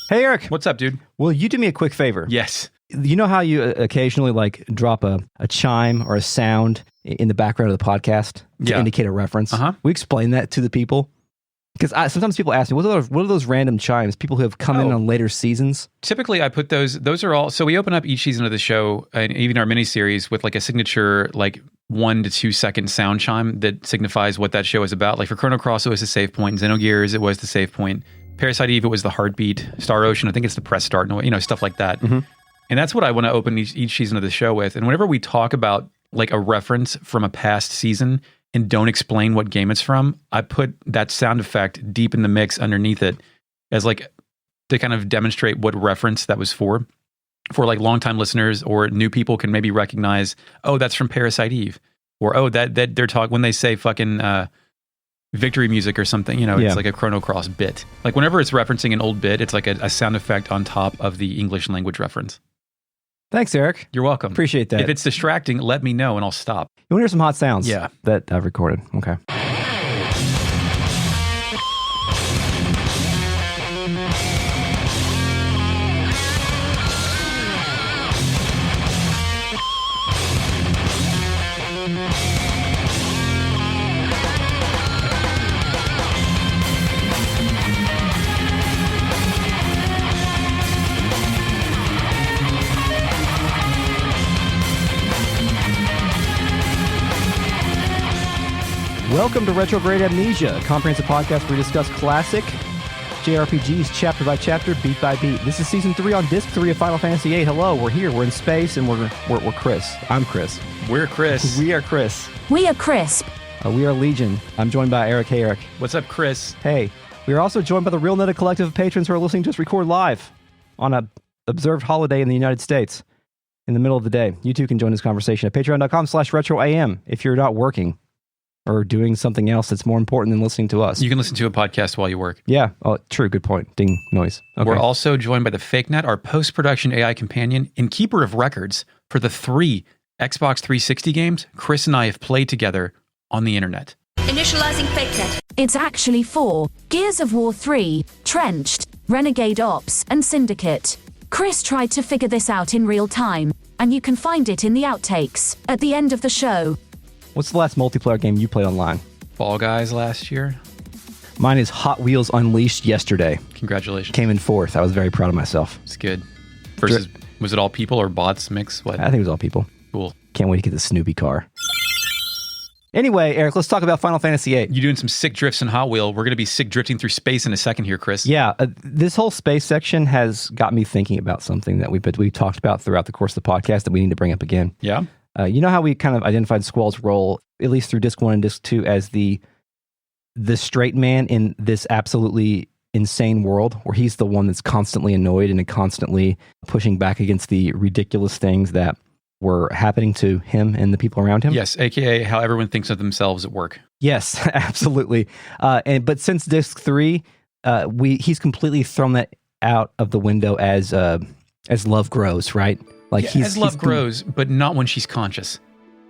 Hey, Eric. What's up, dude? Will you do me a quick favor? Yes. You know how you occasionally like drop a chime or a sound in the background of the podcast to indicate a reference? Uh-huh. We explain that to the people. Because sometimes people ask me, what are those random chimes? People who have come in on later seasons. Typically, I put those are all. So we open up each season of the show, and even our miniseries, with like a signature, like 1 to 2 second sound chime that signifies what that show is about. Like for Chrono Cross, it was the save point. Xenogears, it was the save point. Parasite Eve, it was the heartbeat. Star Ocean, I think it's the press start. Stuff like that. Mm-hmm. And that's what I want to open each season of the show with. And whenever we talk about like a reference from a past season and don't explain what game it's from, I put that sound effect deep in the mix underneath it as like to kind of demonstrate what reference that was for like longtime listeners or new people can maybe recognize, oh, that's from Parasite Eve, or oh, that they're talking when they say fucking victory music or something, it's like a Chrono Cross bit. Like whenever it's referencing an old bit, it's like a sound effect on top of the English language reference. Thanks, Eric. You're welcome. Appreciate that. If it's distracting, let me know and I'll stop. You want to hear some hot sounds? Yeah. That I've recorded. Okay. Welcome to Retrograde Amnesia, a comprehensive podcast where we discuss classic JRPGs chapter by chapter, beat by beat. This is season 3 on disc 3 of Final Fantasy VIII. Hello, we're here, we're in space, and we're Chris. I'm Chris. We're Chris. We are Chris. We are Crisp. We are Legion. I'm joined by Eric. Hey, Eric. What's up, Chris? Hey. We are also joined by the Real Neta collective of patrons who are listening to us record live on a observed holiday in the United States in the middle of the day. You too can join this conversation at patreon.com/retroam if you're not working or doing something else that's more important than listening to us. You can listen to a podcast while you work. Yeah. Oh, true. Good point. Ding noise. Okay. We're also joined by the FakeNet, our post-production AI companion and keeper of records for the 3 Xbox 360 games Chris and I have played together on the internet. Initializing FakeNet. It's actually 4. Gears of War 3, Trenched, Renegade Ops, and Syndicate. Chris tried to figure this out in real time, and you can find it in the outtakes at the end of the show. What's the last multiplayer game you played online? Fall Guys last year. Mine is Hot Wheels Unleashed yesterday. Congratulations. Came in 4th. I was very proud of myself. It's good. Versus, was it all people or bots mix? What? I think it was all people. Cool. Can't wait to get the Snoopy car. Anyway, Eric, let's talk about Final Fantasy VIII. You doing some sick drifts in Hot Wheel. We're going to be sick drifting through space in a second here, Chris. Yeah, this whole space section has got me thinking about something that we've talked about throughout the course of the podcast that we need to bring up again. Yeah? You know how we kind of identified Squall's role, at least through Disc 1 and Disc 2, as the straight man in this absolutely insane world where he's the one that's constantly annoyed and constantly pushing back against the ridiculous things that were happening to him and the people around him? Yes, aka how everyone thinks of themselves at work. Yes, absolutely. But since Disc 3, he's completely thrown that out of the window as love grows, right? Like as love grows, but not when she's conscious.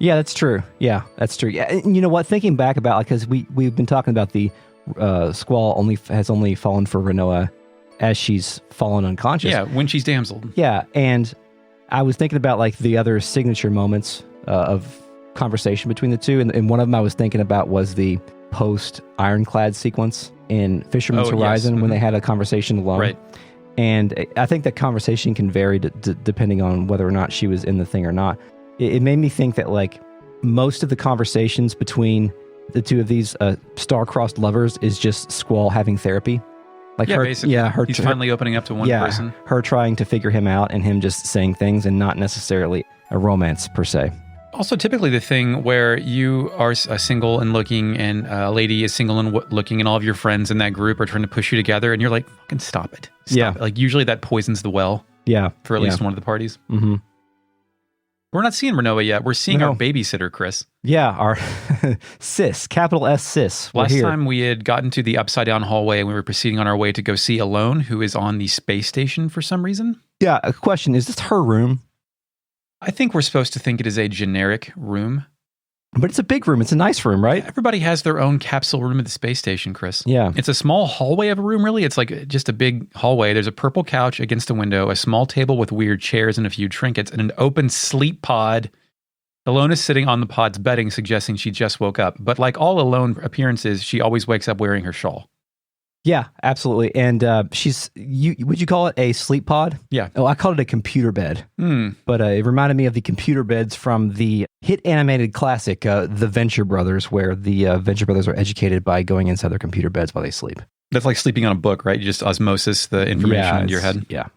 Yeah, that's true. Yeah, that's true. Yeah, and you know what? Thinking back about, because we've been talking about the Squall has only fallen for Rinoa as she's fallen unconscious. Yeah, when she's damseled. Yeah, and I was thinking about like the other signature moments of conversation between the two, and one of them I was thinking about was the post Ironclad sequence in Fisherman's Horizon when they had a conversation alone. Right. And I think that conversation can vary depending on whether or not she was in the thing or not. It made me think that like most of the conversations between the two of these star-crossed lovers is just Squall having therapy. Like basically. He's finally opening up to one person. Her trying to figure him out and him just saying things and not necessarily a romance per se. Also, typically the thing where you are single and looking and a lady is single and looking and all of your friends in that group are trying to push you together and you're like, fucking stop it. Stop it. Like usually that poisons the well. Yeah. For at least one of the parties. Mm-hmm. We're not seeing Rinoa yet. We're seeing our babysitter, Chris. Yeah, our sis, capital S sis. Last time we had gotten to the upside down hallway and we were proceeding on our way to go see Ellone, who is on the space station for some reason. Yeah, a question. Is this her room? I think we're supposed to think it is a generic room. But it's a big room. It's a nice room, right? Everybody has their own capsule room at the space station, Chris. Yeah. It's a small hallway of a room, really. It's like just a big hallway. There's a purple couch against a window, a small table with weird chairs and a few trinkets, and an open sleep pod. Ellone is sitting on the pod's bedding, suggesting she just woke up. But like all Ellone appearances, she always wakes up wearing her shawl. Yeah, absolutely. And would you call it a sleep pod? Yeah. Oh, I called it a computer bed. But it reminded me of the computer beds from the hit animated classic, The Venture Brothers, where the Venture Brothers are educated by going inside their computer beds while they sleep. That's like sleeping on a book, right? You just osmosis the information into your head. Yeah.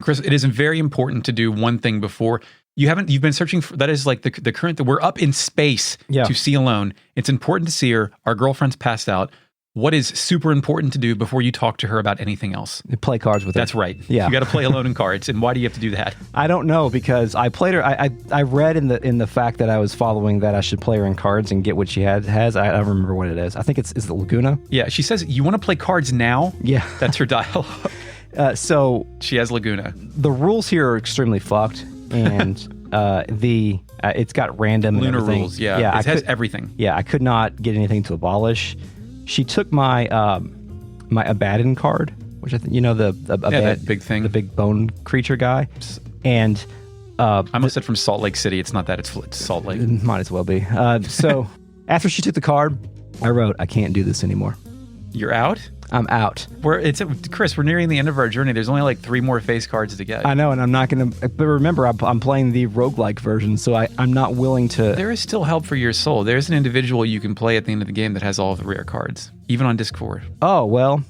Chris, it is very important to do one thing before. You've been searching for, that is like the current, we're up in space to see Ellone. It's important to see her. Our girlfriend's passed out. What is super important to do before you talk to her about anything else? Play cards with her. That's right. Yeah. You got to play Ellone in cards. And why do you have to do that? I don't know, because I played her. I read in the fact that I was following that I should play her in cards and get what she has. I don't remember what it is. I think is it Laguna? Yeah. She says, you want to play cards now? Yeah. That's her dialogue. So she has Laguna. The rules here are extremely fucked. And it's got random Lunar and everything. rules. Yeah. It has everything. Yeah. I could not get anything to abolish. She took my my Abaddon card, which I think that big thing, the big bone creature guy, and I almost said from Salt Lake City. It's not that. It's Salt Lake. It might as well be. So after she took the card, I wrote, "I can't do this anymore." You're out? I'm out. Chris, we're nearing the end of our journey. There's only like 3 more face cards to get. I know, and I'm not going to... But remember, I'm playing the roguelike version, so I'm not willing to... There is still help for your soul. There's an individual you can play at the end of the game that has all of the rare cards, even on disc 4. Oh, well,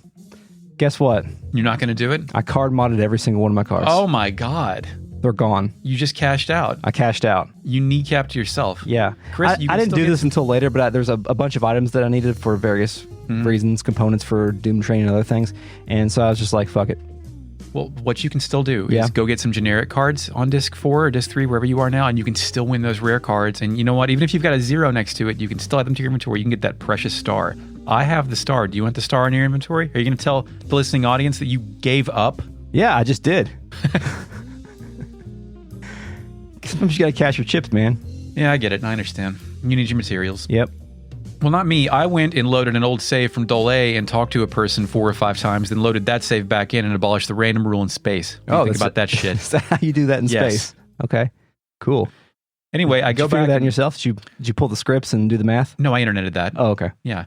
guess what? You're not going to do it? I card modded every single one of my cards. Oh my God. They're gone. You just cashed out. I cashed out. You kneecapped yourself. Yeah. Chris, I didn't do this until later, but there's a bunch of items that I needed for various reasons, components for Doom Train and other things. And so I was just like, fuck it. Well, what you can still do is go get some generic cards on disc 4 or disc 3, wherever you are now, and you can still win those rare cards. And you know what? Even if you've got a 0 next to it, you can still add them to your inventory. You can get that precious star. I have the star. Do you want the star in your inventory? Are you going to tell the listening audience that you gave up? Yeah, I just did. Sometimes you got to cash your chips, man. Yeah, I get it. I understand. You need your materials. Yep. Well, not me. I went and loaded an old save from Dole and talked to a person 4 or 5 times, then loaded that save back in and abolished the random rule in space. Think about that shit. Is that how you do that in space? Okay, cool. Anyway, I go back. Did you figure that in yourself? Did you pull the scripts and do the math? No, I interneted that. Oh, okay. Yeah.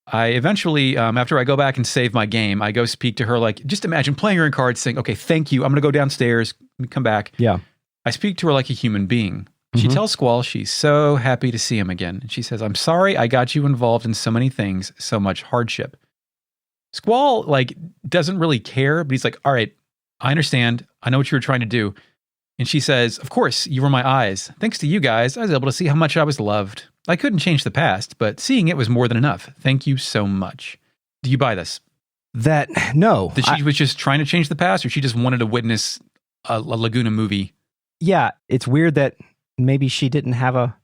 I eventually, after I go back and save my game, I go speak to her like, just imagine playing her in cards saying, okay, thank you. I'm going to go downstairs, come back. Yeah. I speak to her like a human being. She tells Squall she's so happy to see him again. And she says, I'm sorry I got you involved in so many things, so much hardship. Squall, doesn't really care, but he's like, all right, I understand. I know what you were trying to do. And she says, of course, you were my eyes. Thanks to you guys, I was able to see how much I was loved. I couldn't change the past, but seeing it was more than enough. Thank you so much. Do you buy this? No. That she was just trying to change the past, or she just wanted to witness a Laguna movie? Yeah, it's weird that maybe she didn't have a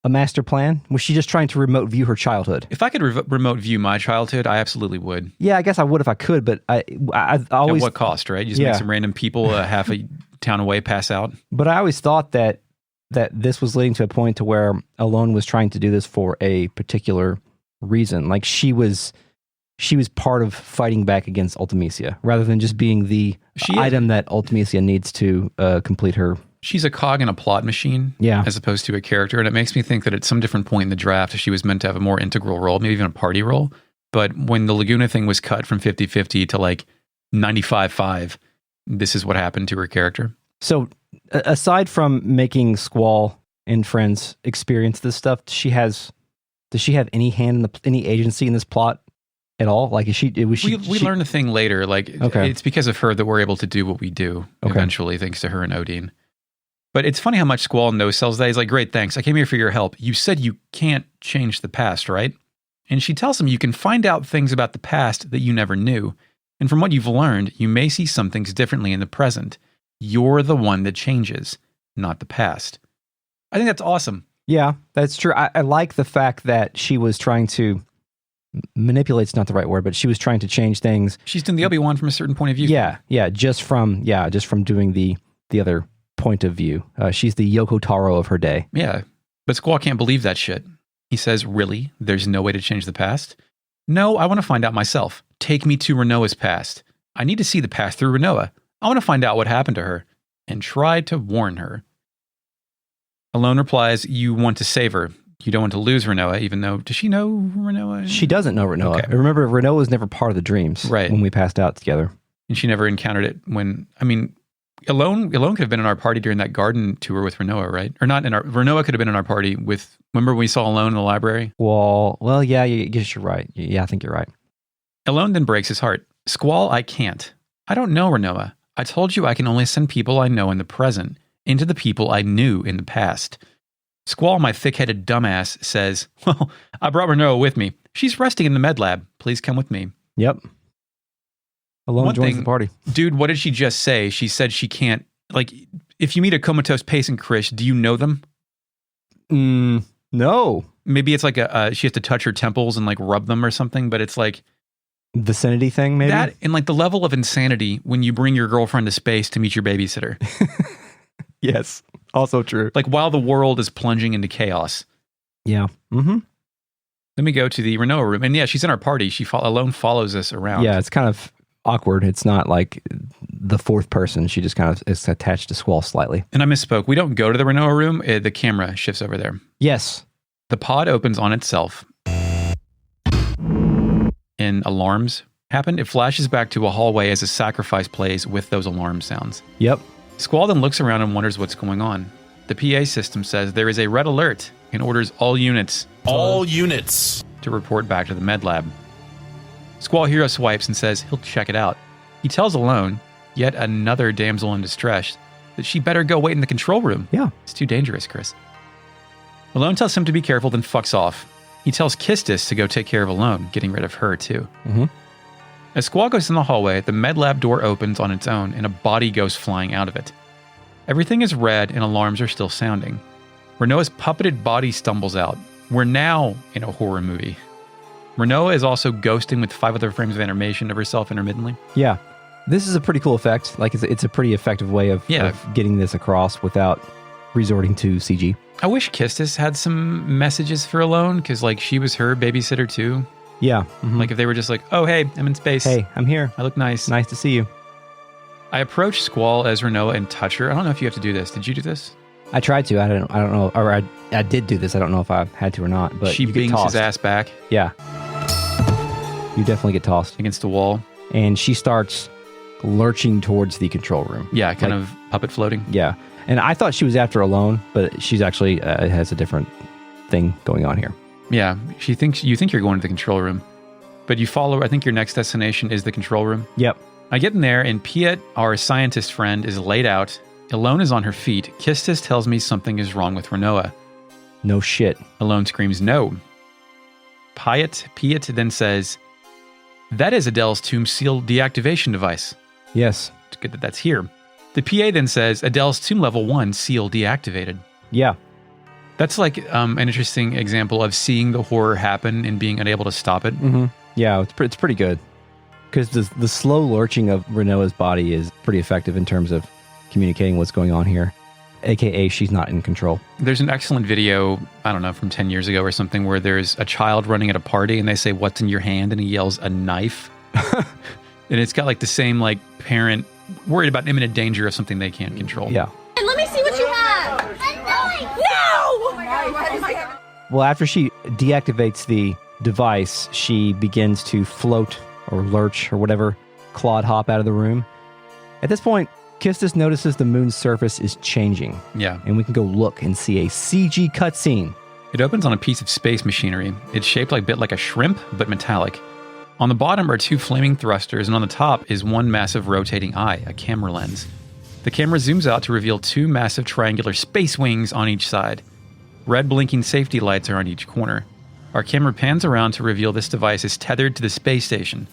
master plan. Was she just trying to remote view her childhood? If I could remote view my childhood, I absolutely would. Yeah, I guess I would if I could, but I always... At what cost, right? You just make some random people half a town away pass out. But I always thought that this was leading to a point to where Ellone was trying to do this for a particular reason. Like she was part of fighting back against Ultimecia, rather than just being the item that Ultimecia needs to complete her. She's a cog in a plot machine, as opposed to a character. And it makes me think that at some different point in the draft, she was meant to have a more integral role, maybe even a party role. But when the Laguna thing was cut from 50-50 to 95-5, this is what happened to her character. So aside from making Squall and friends experience this stuff, does she have any hand in any agency in this plot at all? We learn a thing later. It's because of her that we're able to do what we do eventually, thanks to her and Odin. But it's funny how much Squall no-sells that. He's like, great, thanks. I came here for your help. You said you can't change the past, right? And she tells him you can find out things about the past that you never knew. And from what you've learned, you may see some things differently in the present. You're the one that changes, not the past. I think that's awesome. Yeah, that's true. I like the fact that she was trying to... Manipulate's not the right word, but she was trying to change things. She's doing the Obi-Wan from a certain point of view. Yeah, just from doing the other point of view. She's the Yoko Taro of her day. Yeah. But Squall can't believe that shit. He says, really? There's no way to change the past? No, I want to find out myself. Take me to Rinoa's past. I need to see the past through Rinoa. I want to find out what happened to her. And try to warn her. Ellone replies, you want to save her. You don't want to lose Rinoa, even though... Does she know Rinoa? She doesn't know Rinoa. Okay. Remember, Rinoa was never part of the dreams when we passed out together. And she never encountered it when... I mean, Ellone could have been in our party during that garden tour with Rinoa, right? Or not in our... Rinoa could have been in our party with... Remember when we saw Ellone in the library? Well, yeah, I guess you're right. Yeah, I think you're right. Ellone then breaks his heart. Squall, I can't. I don't know Rinoa. I told you I can only send people I know in the present into the people I knew in the past. Squall, my thick-headed dumbass, says, well, I brought Rinoa with me. She's resting in the med lab. Please come with me. Yep. Ellone joins the party. Dude, what did she just say? She said she can't, like, if you meet a comatose Pace and Krish, do you know them? No. Maybe it's like she has to touch her temples and like rub them or something, but it's like... Vicinity thing, maybe? That, and like the level of insanity when you bring your girlfriend to space to meet your babysitter. Yes. Also true. Like while the world is plunging into chaos. Yeah. Mm-hmm. Let me go to the Rinoa room. And yeah, she's in our party. She Ellone follows us around. Yeah, it's kind of awkward. It's not like the fourth person. She just kind of is attached to Squall slightly. And I misspoke. We don't go to the Rinoa room. The camera shifts over there. Yes. The pod opens on itself. And alarms happen. It flashes back to a hallway as a sacrifice plays with those alarm sounds. Yep. Squall then looks around and wonders what's going on. The PA system says there is a red alert and orders all units to report back to the med lab. Squall hero swipes and says he'll check it out. He tells Ellone, yet another damsel in distress, that she better go wait in the control room. Yeah. It's too dangerous, Chris. Ellone tells him to be careful, then fucks off. He tells Kistis to go take care of Ellone, getting rid of her too. Mm-hmm. As Squall goes in the hallway, the med lab door opens on its own and a body goes flying out of it. Everything is red and alarms are still sounding. Rinoa's puppeted body stumbles out. We're now in a horror movie. Rinoa is also ghosting with 5 other frames of animation of herself intermittently. Yeah. This is a pretty cool effect. Like it's a pretty effective way of getting this across without resorting to CG. I wish Kistis had some messages for Ellone, because like she was her babysitter too. Yeah. Mm-hmm. Like if they were just like, oh, hey, I'm in space. Hey, I'm here. I look nice. Nice to see you. I approach Squall as Rinoa and touch her. I don't know if you have to do this. Did you do this? I tried to. I don't know. Or I did do this. I don't know if I had to or not. But she bings his ass back. Yeah. You definitely get tossed. Against the wall. And she starts lurching towards the control room. Yeah, kind of puppet floating. Yeah. And I thought she was after Ellone, but she's actually has a different thing going on here. Yeah, you think you're going to the control room, but you follow. I think your next destination is the control room. Yep. I get in there, and Piet, our scientist friend, is laid out. Ellone is on her feet. Kistis tells me something is wrong with Rinoa. No shit. Ellone screams no. Piet then says, that is Adele's tomb seal deactivation device. Yes. It's good that that's here. The PA then says, Adele's tomb level 1 seal deactivated. Yeah. That's like an interesting example of seeing the horror happen and being unable to stop it. Mm-hmm. Yeah, it's pretty good. Because the slow lurching of Rinoa's body is pretty effective in terms of communicating what's going on here. AKA, she's not in control. There's an excellent video, I don't know, from 10 years ago or something, where there's a child running at a party and they say, what's in your hand? And he yells, a knife. And it's got like the same like parent worried about imminent danger of something they can't control. Yeah. And let me see what you have. No! Well, after she deactivates the device, she begins to float or lurch or whatever, clod hop out of the room. At this point, Kistis notices the moon's surface is changing. Yeah. And we can go look and see a CG cutscene. It opens on a piece of space machinery. It's shaped a bit like a shrimp, but metallic. On the bottom are 2 flaming thrusters, and on the top is 1 massive rotating eye, a camera lens. The camera zooms out to reveal 2 massive triangular space wings on each side. Red blinking safety lights are on each corner. Our camera pans around to reveal this device is tethered to the space station.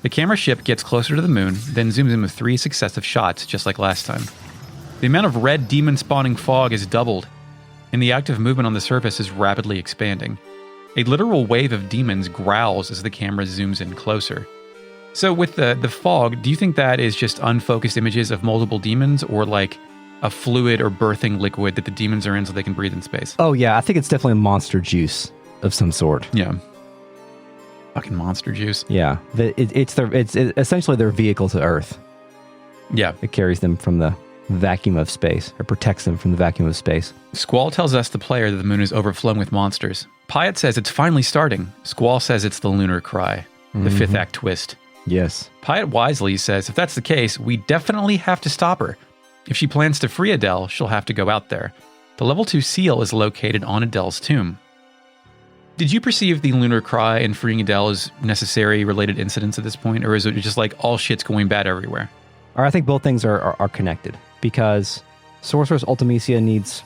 The camera ship gets closer to the moon, then zooms in with 3 successive shots, just like last time. The amount of red demon-spawning fog is doubled, and the active movement on the surface is rapidly expanding. A literal wave of demons growls as the camera zooms in closer. So with the fog, do you think that is just unfocused images of multiple demons, or like a fluid or birthing liquid that the demons are in so they can breathe in space. Oh yeah, I think it's definitely monster juice of some sort. Yeah. Fucking monster juice. Yeah, it's essentially their vehicle to Earth. Yeah. It carries them from the vacuum of space, or protects them from the vacuum of space. Squall tells us, the player, that the moon is overflowing with monsters. Pyatt says it's finally starting. Squall says it's the lunar cry, the fifth act twist. Yes. Pyatt wisely says, if that's the case, we definitely have to stop her. If she plans to free Adele, she'll have to go out there. The level 2 seal is located on Adele's tomb. Did you perceive the lunar cry and freeing Adele as necessary related incidents at this point, or is it just like all shit's going bad everywhere? Or I think both things are connected, because Sorceress Ultimecia needs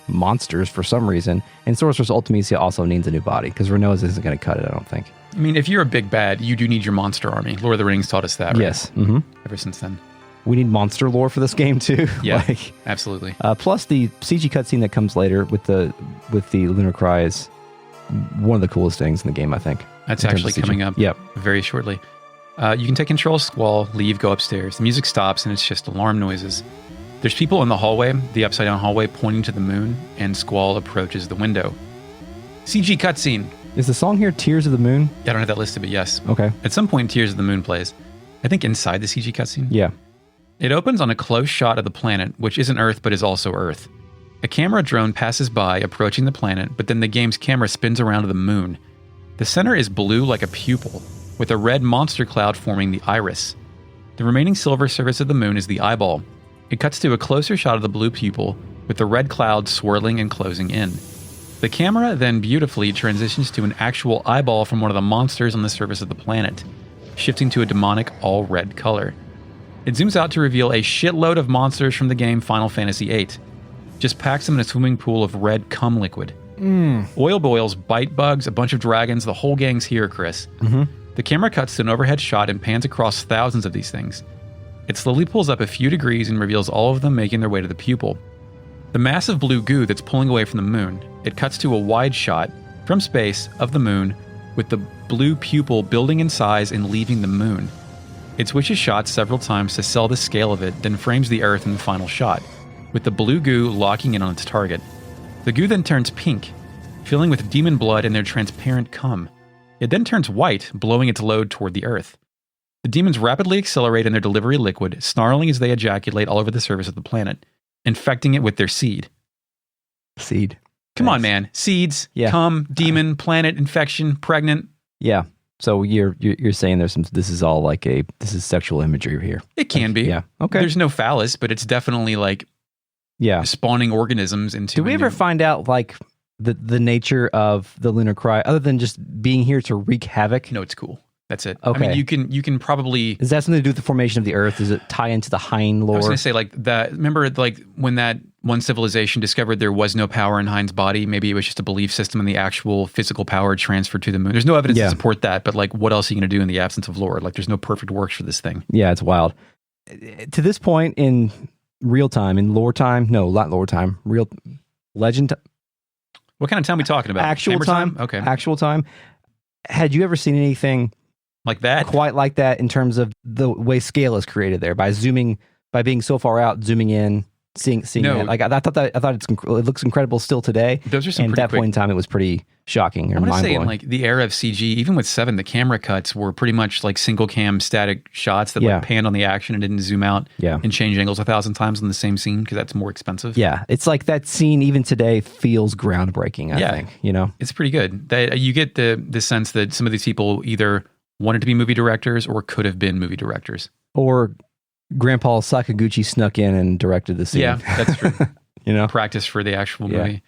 monsters for some reason, and Sorceress Ultimecia also needs a new body, because Rinoa isn't going to cut it, I don't think. I mean, if you're a big bad, you do need your monster army. Lord of the Rings taught us that, right? Yes. Mm-hmm. Ever since then. We need monster lore for this game too. Yeah, absolutely. Plus the CG cutscene that comes later with the lunar cry is one of the coolest things in the game, I think. That's actually coming up very shortly. You can take control of Squall, leave, go upstairs. The music stops and it's just alarm noises. There's people in the hallway, the upside down hallway, pointing to the moon, and Squall approaches the window. CG cutscene. Is the song here Tears of the Moon? I don't have that listed, but yes. Okay. At some point, Tears of the Moon plays. I think inside the CG cutscene. Yeah. It opens on a close shot of the planet, which isn't Earth but is also Earth. A camera drone passes by, approaching the planet, but then the game's camera spins around to the moon. The center is blue like a pupil, with a red monster cloud forming the iris. The remaining silver surface of the moon is the eyeball. It cuts to a closer shot of the blue pupil, with the red cloud swirling and closing in. The camera then beautifully transitions to an actual eyeball from one of the monsters on the surface of the planet, shifting to a demonic all-red color. It zooms out to reveal a shitload of monsters from the game Final Fantasy VIII. Just packs them in a swimming pool of red cum liquid. Oil boils, bite bugs, a bunch of dragons, the whole gang's here, Chris. The camera cuts to an overhead shot and pans across thousands of these things. It slowly pulls up a few degrees and reveals all of them making their way to the pupil. The massive blue goo that's pulling away from the moon, it cuts to a wide shot from space of the moon with the blue pupil building in size and leaving the moon. It switches shots several times to sell the scale of it, then frames the Earth in the final shot, with the blue goo locking in on its target. The goo then turns pink, filling with demon blood and their transparent cum. It then turns white, blowing its load toward the Earth. The demons rapidly accelerate in their delivery liquid, snarling as they ejaculate all over the surface of the planet, infecting it with their seed. Seed. Come on, man. Seeds, cum, demon, planet, infection, pregnant. Yeah. So you're saying this is all like this is sexual imagery here. It can be. Yeah. Okay. There's no phallus, but it's definitely like spawning organisms into. Do we ever find out like the nature of the lunar cry other than just being here to wreak havoc? No, it's cool. That's it. Okay. I mean, you can probably. Is that something to do with the formation of the Earth? Does it tie into the Hind lore? I was going to say like that. Remember, like when that one civilization discovered there was no power in Hind's body. Maybe it was just a belief system, and the actual physical power transferred to the moon. There's no evidence to support that. But like, what else are you going to do in the absence of lore? Like, there's no perfect works for this thing. Yeah, it's wild. To this point in real time, in lore time, no, not lore time, real legend. What kind of time are we talking about? Actual time. Okay. Actual time. Had you ever seen anything like that? Quite like that in terms of the way scale is created there by being so far out, zooming in, seeing it. Like I thought it looks incredible still today. Those are some. And at that point in time, it was pretty shocking or mind blowing. In like the era of CG, even with 7, the camera cuts were pretty much like single cam static shots that like panned on the action and didn't zoom out and change angles 1,000 times on the same scene because that's more expensive. Yeah, it's like that scene even today feels groundbreaking. I think it's pretty good. That you get the sense that some of these people either wanted to be movie directors or could have been movie directors, or Grandpa Sakaguchi snuck in and directed the scene. Yeah, that's true. Practice for the actual movie.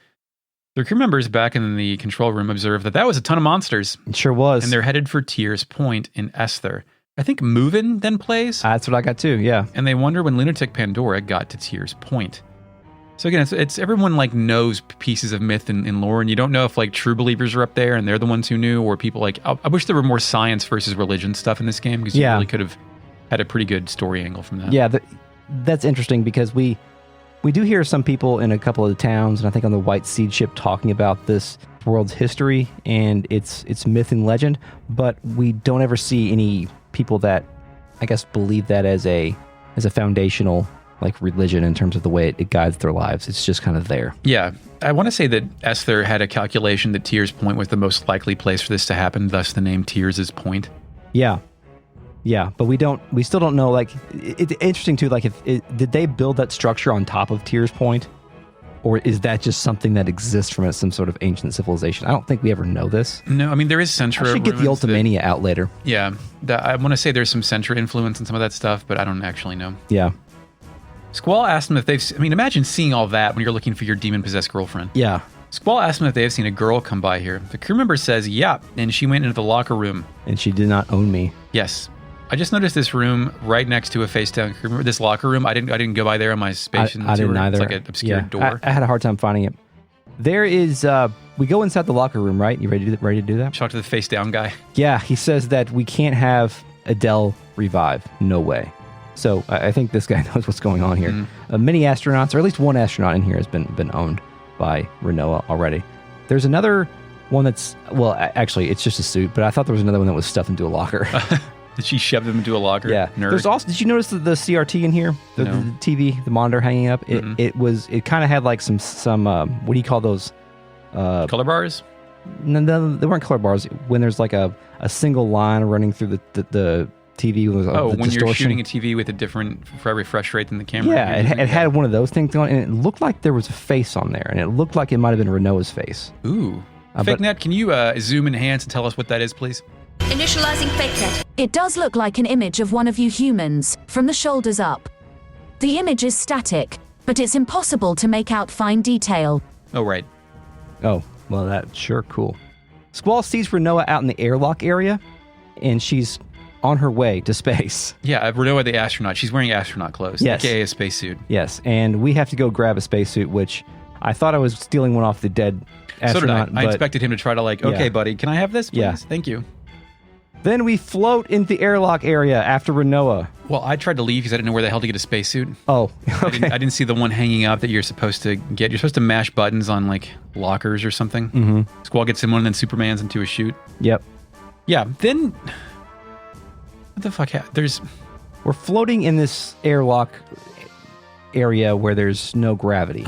The crew members back in the control room observed that was a ton of monsters. It sure was. And they're headed for Tears Point in Esther. I think Movin then plays. That's what I got too, yeah. And they wonder when Lunatic Pandora got to Tears Point. So again, it's everyone like knows pieces of myth and lore, and you don't know if like true believers are up there and they're the ones who knew, or people like, I wish there were more science versus religion stuff in this game, because you really could have had a pretty good story angle from that. Yeah, that's interesting because we do hear some people in a couple of the towns, and I think on the White Seed ship, talking about this world's history and its myth and legend, but we don't ever see any people that I guess believe that as a foundational like religion in terms of the way it guides their lives. It's just kind of there. Yeah. I want to say that Esther had a calculation that Tears Point was the most likely place for this to happen, thus the name Tears' Point. Yeah. Yeah, but we still don't know, like, it's interesting too, like, did they build that structure on top of Tears Point? Or is that just something that exists from some sort of ancient civilization? I don't think we ever know this. No, I mean, there is Sentra. I should get the Ultimecia out later. Yeah, I want to say there's some Sentra influence in some of that stuff, but I don't actually know. Yeah. Squall asked them if they've... I mean, imagine seeing all that when you're looking for your demon-possessed girlfriend. Yeah. Squall asked them if they have seen a girl come by here. The crew member says, yeah, and she went into the locker room. And she did not own me. Yes. I just noticed this room right next to a face-down crew member. This locker room, I didn't go by there on my space. I didn't either. It's like an obscured door. I had a hard time finding it. There is... we go inside the locker room, right? You ready to do that? Talk to the face-down guy. Yeah, he says that we can't have Adele revive. No way. So I think this guy knows what's going on here. Many astronauts, or at least one astronaut in here, has been owned by Rinoa already. There's another one that's... Well, actually, it's just a suit, but I thought there was another one that was stuffed into a locker. Did she shove them into a locker? Yeah. Nerd. There's also... Did you notice the CRT in here? The TV, the monitor hanging up? It kind of had like some what do you call those? Color bars? No, they weren't color bars. When there's like a single line running through the TV. With, when distortion. You're shooting a TV with a different refresh rate than the camera. Yeah, it had one of those things on, and it looked like there was a face on there, and it looked like it might have been Rinoa's face. Ooh. FakeNet, can you zoom enhance and tell us what that is, please? Initializing FakeNet. It does look like an image of one of you humans, from the shoulders up. The image is static, but it's impossible to make out fine detail. Oh, right. Oh, well, that's sure cool. Squall sees Rinoa out in the airlock area, and she's on her way to space. Yeah, Rinoa the astronaut. She's wearing astronaut clothes, yes. aka a spacesuit. Yes, and we have to go grab a spacesuit, which I thought I was stealing one off the dead astronaut. So did I. I expected him to try to okay, buddy, can I have this, please? Yeah. Thank you. Then we float into the airlock area after Rinoa. Well, I tried to leave because I didn't know where the hell to get a spacesuit. Oh, okay. I didn't see the one hanging up that you're supposed to get. You're supposed to mash buttons on like lockers or something. Mm-hmm. Squall gets in one, and then Superman's into a chute. Yep. Yeah. Then what the fuck? We're floating in this airlock area where there's no gravity,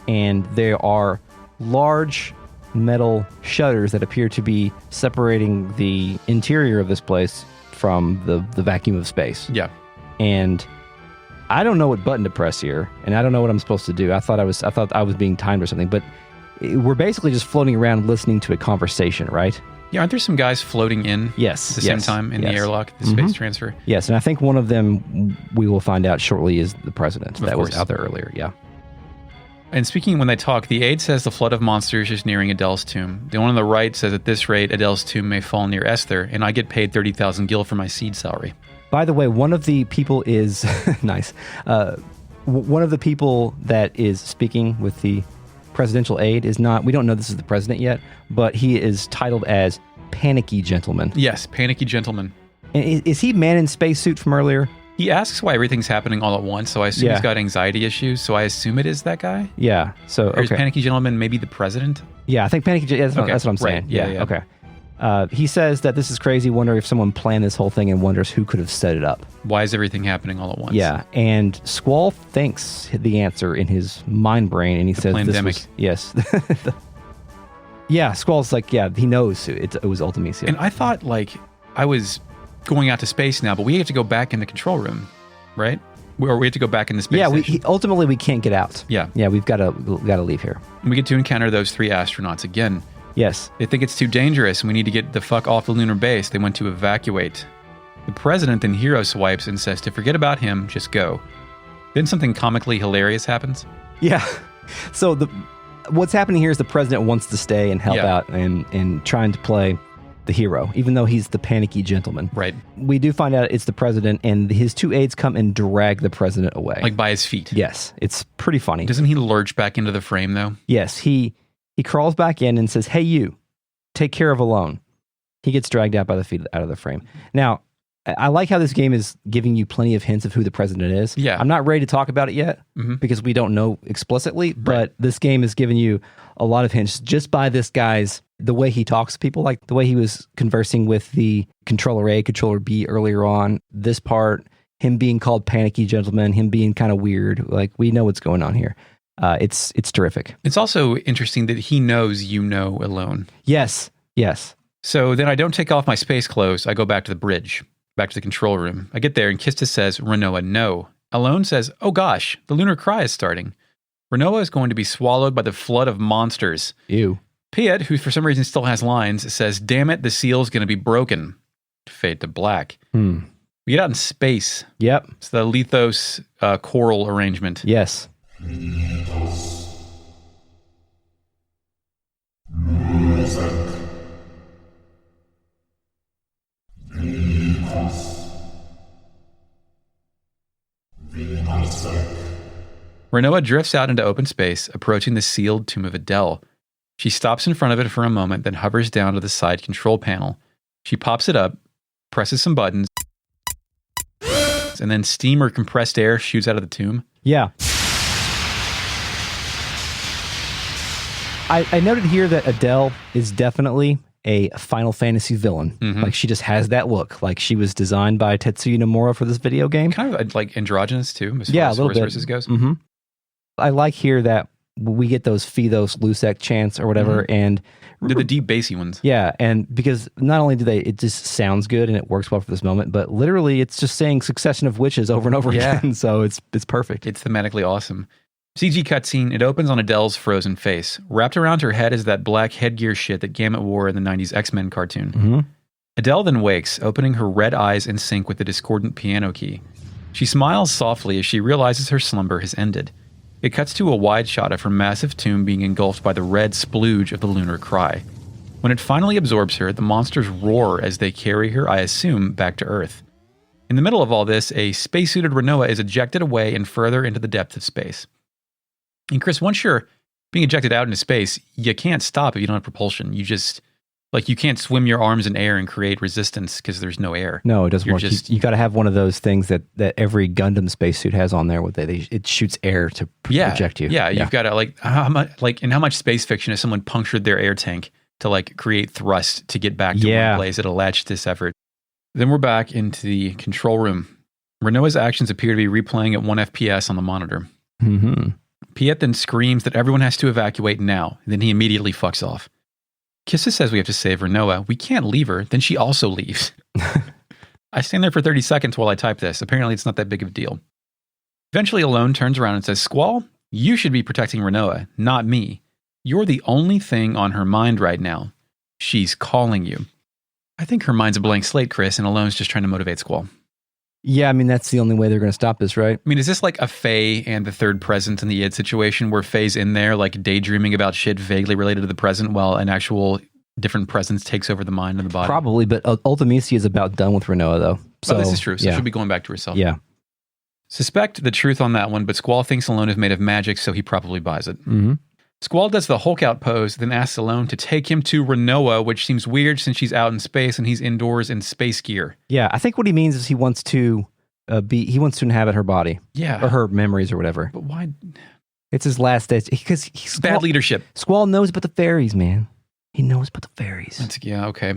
and there are large metal shutters that appear to be separating the interior of this place from the vacuum of space. Yeah. And I don't know what button to press here, and I don't know what I'm supposed to do. I thought I was being timed or something, but we're basically just floating around listening to a conversation, right? Yeah, aren't there some guys floating in at the same time in the airlock, the space transfer? Yes, and I think one of them, we will find out shortly, is the president. That was out there earlier, yeah. And speaking when they talk, the aide says the flood of monsters is nearing Adele's tomb. The one on the right says at this rate, Adele's tomb may fall near Esther, and I get paid 30,000 gil for my seed salary. By the way, one of the people is... nice. One of the people that is speaking with the presidential aide is not... We don't know this is the president yet, but he is titled as Panicky Gentleman. Yes, Panicky Gentleman. And is he man in spacesuit from earlier? He asks why everything's happening all at once, so I assume he's got anxiety issues, so I assume it is that guy? Yeah, so, Or is Panicky Gentleman maybe the president? Yeah, I think Panicky Gentleman, that's what I'm saying. Right. Yeah. Okay. He says that this is crazy, wondering if someone planned this whole thing and wonders who could have set it up. Why is everything happening all at once? Yeah, and Squall thinks the answer in his mind brain, and he says pandemic. This was... Yes. Yeah, Squall's like, yeah, he knows it was Ultimecia. And I thought, like, I was going out to space now, but we have to go back in the control room, right? Or we have to go back in the space station. Ultimately we can't get out. Yeah. Yeah, we've got to leave here. And we get to encounter those 3 astronauts again. Yes. They think it's too dangerous and we need to get the fuck off the lunar base. They want to evacuate. The president then hero swipes and says to forget about him, just go. Then something comically hilarious happens. Yeah. So what's happening here is the president wants to stay and help out and trying to play the hero, even though he's the panicky gentleman. Right. We do find out it's the president, and his 2 aides come and drag the president away. Like by his feet. Yes. It's pretty funny. Doesn't he lurch back into the frame, though? Yes. He crawls back in and says, hey, you, take care of Ellone. He gets dragged out by the feet out of the frame. Now, I like how this game is giving you plenty of hints of who the president is. Yeah. I'm not ready to talk about it yet because we don't know explicitly, but this game is giving you a lot of hints just by this guy's, the way he talks to people, like the way he was conversing with the controller A, controller B earlier on. This part, him being called Panicky Gentleman, him being kind of weird. Like, we know what's going on here. It's terrific. It's also interesting that he knows you know Ellone. Yes. So then I don't take off my space clothes. I go back to the bridge, back to the control room. I get there and Kista says, Rinoa, no. Ellone says, oh gosh, the lunar cry is starting. Rinoa is going to be swallowed by the flood of monsters. Ew. Piet, who for some reason still has lines, says, damn it, the seal's going to be broken. Fade to black. We get out in space. Yep. It's the Lithos choral arrangement. Yes. Rinoa drifts out into open space, approaching the sealed tomb of Adele. She stops in front of it for a moment, then hovers down to the side control panel. She pops it up, presses some buttons, and then steam or compressed air shoots out of the tomb. Yeah. I noted here that Adele is definitely a Final Fantasy villain. Like, she just has that look. Like, she was designed by Tetsuya Nomura for this video game. Kind of like androgynous too, as Yeah, far as a little horse bit. versus goes. I like here that we get those Feethos Lusek chants or whatever, and They're the deep bassy ones. yeah, and because not only do it just sounds good and it works well for this moment, but literally it's just saying succession of witches over and over again, so it's perfect. It's thematically awesome. CG cutscene, it opens on Adele's frozen face. Wrapped around her head is that black headgear shit that Gambit wore in the 90s X-Men cartoon. Adele then wakes, opening her red eyes in sync with the discordant piano key. She smiles softly as she realizes her slumber has ended. It cuts to a wide shot of her massive tomb being engulfed by the red splooge of the lunar cry. When it finally absorbs her, the monsters roar as they carry her, I assume, back to Earth. In the middle of all this, a spacesuited Rinoa is ejected away and further into the depth of space. And Chris, once you're being ejected out into space, you can't stop if you don't have propulsion. You just, like, you can't swim your arms in air and create resistance because there's no air. No, it doesn't You're work. just- You got to have one of those things that every Gundam spacesuit has on there, where it shoots air to project you. Yeah, you've got to, like, in how much space fiction has someone punctured their air tank to, like, create thrust to get back to one place at a latch-this effort? Then we're back into the control room. Rinoa's actions appear to be replaying at 1 FPS on the monitor. Piet then screams that everyone has to evacuate now, and then he immediately fucks off. Kissa says we have to save Rinoa. We can't leave her. Then she also leaves. I stand there for 30 seconds while I type this. Apparently it's not that big of a deal. Eventually Ellone turns around and says, Squall, you should be protecting Rinoa, not me. You're the only thing on her mind right now. She's calling you. I think her mind's a blank slate, Chris, and Ellone's just trying to motivate Squall. Yeah, I mean, that's the only way they're going to stop this, right? I mean, is this like a Faye and the third present in the id situation where Faye's in there like daydreaming about shit vaguely related to the present while an actual different presence takes over the mind and the body? Probably, but Ultimecia is about done with Rinoa, though. So, this is true. So yeah. she'll be going back to herself. Yeah. Suspect the truth on that one, but Squall thinks Ellone is made of magic, so he probably buys it. Squall does the Hulk out pose, then asks Ellone to take him to Rinoa, which seems weird since she's out in space and he's indoors in space gear. Yeah, I think what he means is he wants to inhabit her body. Yeah. Or her memories or whatever. But why? It's his last day. Because he's Bad leadership. Squall knows about the fairies, man. He knows about the fairies. Yeah, okay.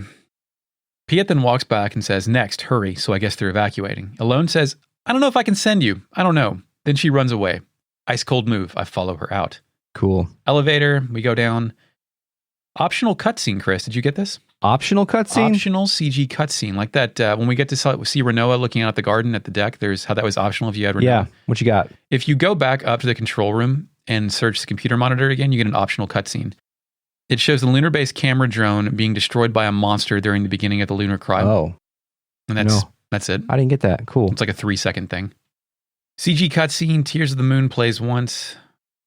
Piet then walks back and says, next, hurry, so I guess they're evacuating. Ellone says, I don't know if I can send you. I don't know. Then she runs away. Ice cold move. I follow her out. Cool. Elevator, we go down. Optional cutscene, Chris. Did you get this? Optional cutscene? Optional CG cutscene. Like that, when we get to see Rinoa looking out at the garden at the deck, there's how that was optional if you had Rinoa. Yeah. What you got? If you go back up to the control room and search the computer monitor again, you get an optional cutscene. It shows the lunar base camera drone being destroyed by a monster during the beginning of the lunar cry. Oh. And that's it. I didn't get that. Cool. It's like a 3-second thing. CG cutscene, Tears of the Moon plays once.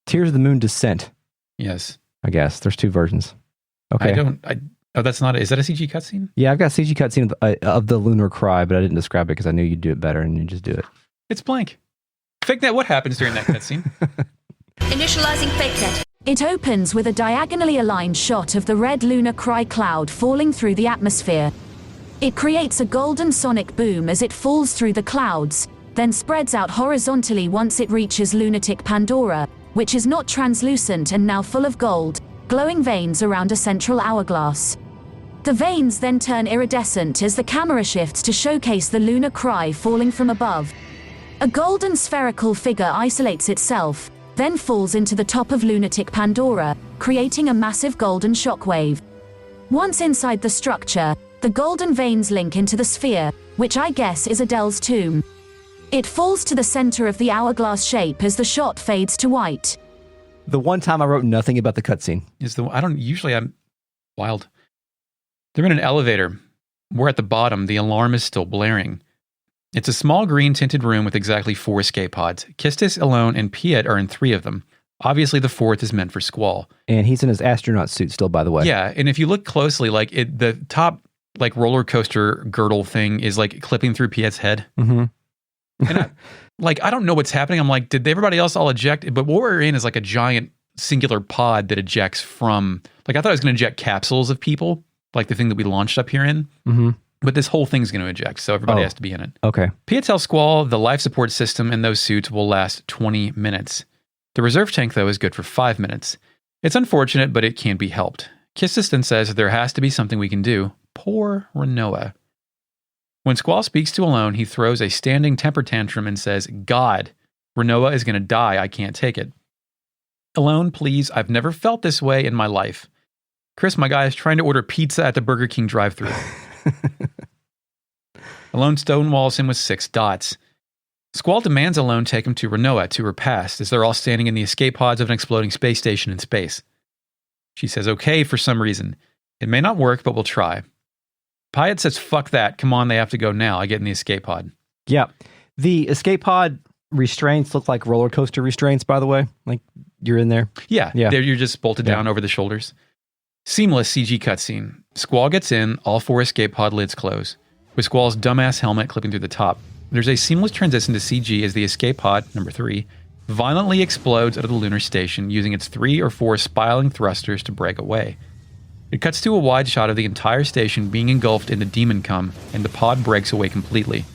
Tears of the Moon Descent. Yes. I guess. There's two versions. Okay. That's not, is that a CG cutscene? Yeah, I've got CG cutscene of the lunar cry, but I didn't describe it because I knew you'd do it better and you just do it. It's blank. FakeNet, what happens during that cutscene? Initializing FakeNet. It opens with a diagonally aligned shot of the red lunar cry cloud falling through the atmosphere. It creates a golden sonic boom as it falls through the clouds, then spreads out horizontally once it reaches lunatic Pandora, which is not translucent and now full of gold, glowing veins around a central hourglass. The veins then turn iridescent as the camera shifts to showcase the lunar cry falling from above. A golden spherical figure isolates itself, then falls into the top of lunatic Pandora, creating a massive golden shockwave. Once inside the structure, the golden veins link into the sphere, which I guess is Adele's tomb. It falls to the center of the hourglass shape as the shot fades to white. The one time I wrote nothing about the cutscene. I'm wild. They're in an elevator. We're at the bottom. The alarm is still blaring. It's a small green tinted room with exactly 4 escape pods. Kistis, Ellone, and Piet are in 3 of them. Obviously, the 4th is meant for Squall. And he's in his astronaut suit still, by the way. Yeah, and if you look closely, the top roller coaster girdle thing is clipping through Piet's head. Mm-hmm. And I don't know what's happening. I'm like, did everybody else all eject? But what we're in is a giant singular pod that ejects from, I thought it was going to eject capsules of people, like the thing that we launched up here in. Mm-hmm. But this whole thing's going to eject, so everybody has to be in it. Okay. Piet tells Squall the life support system in those suits will last 20 minutes. The reserve tank, though, is good for 5 minutes. It's unfortunate, but it can't be helped. Kistis then says there has to be something we can do. Poor Rinoa. When Squall speaks to Ellone, he throws a standing temper tantrum and says, God, Rinoa is going to die. I can't take it. Ellone, please, I've never felt this way in my life. Chris, my guy, is trying to order pizza at the Burger King drive-thru. Ellone stonewalls him with 6 dots. Squall demands Ellone take him to Rinoa, to her past, as they're all standing in the escape pods of an exploding space station in space. She says okay for some reason. It may not work, but we'll try. Piet says, fuck that. Come on, they have to go now. I get in the escape pod. Yeah. The escape pod restraints look like roller coaster restraints, by the way. You're in there. Yeah. You're just bolted down over the shoulders. Seamless CG cutscene. Squall gets in, all 4 escape pod lids close, with Squall's dumbass helmet clipping through the top. There's a seamless transition to CG as the escape pod, number 3, violently explodes out of the lunar station using its 3 or 4 spiraling thrusters to break away. It cuts to a wide shot of the entire station being engulfed in the demon cum, and the pod breaks away completely.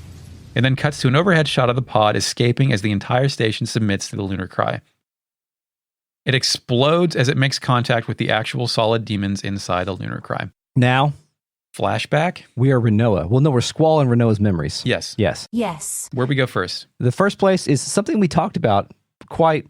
It then cuts to an overhead shot of the pod escaping as the entire station submits to the lunar cry. It explodes as it makes contact with the actual solid demons inside the lunar cry. Now, Flashback? we are Rinoa. Well, no, we're Squall and Rinoa's memories. Yes. Yes. Where we go first? The first place is something we talked about quite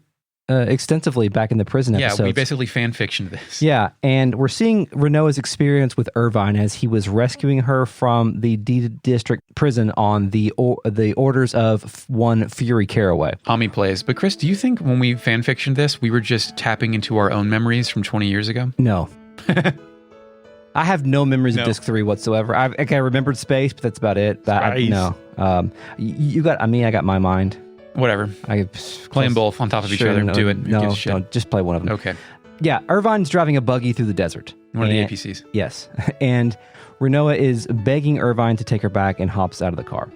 extensively back in the prison episodes. Yeah, we basically fan-fictioned this. Yeah, and we're seeing Rinoa's experience with Irvine as he was rescuing her from the D District prison on the orders of one Fury Caraway. Ami plays. But Chris, do you think when we fan-fictioned this, we were just tapping into our own memories from 20 years ago? No. I have no memories of Disc 3 whatsoever. I remembered space, but that's about it. No. You got, I got my mind. Whatever. Play them both on top of each other. Do it. No, don't. Just play one of them. Okay. Yeah, Irvine's driving a buggy through the desert. One of the APCs. Yes. And Rinoa is begging Irvine to take her back and hops out of the car.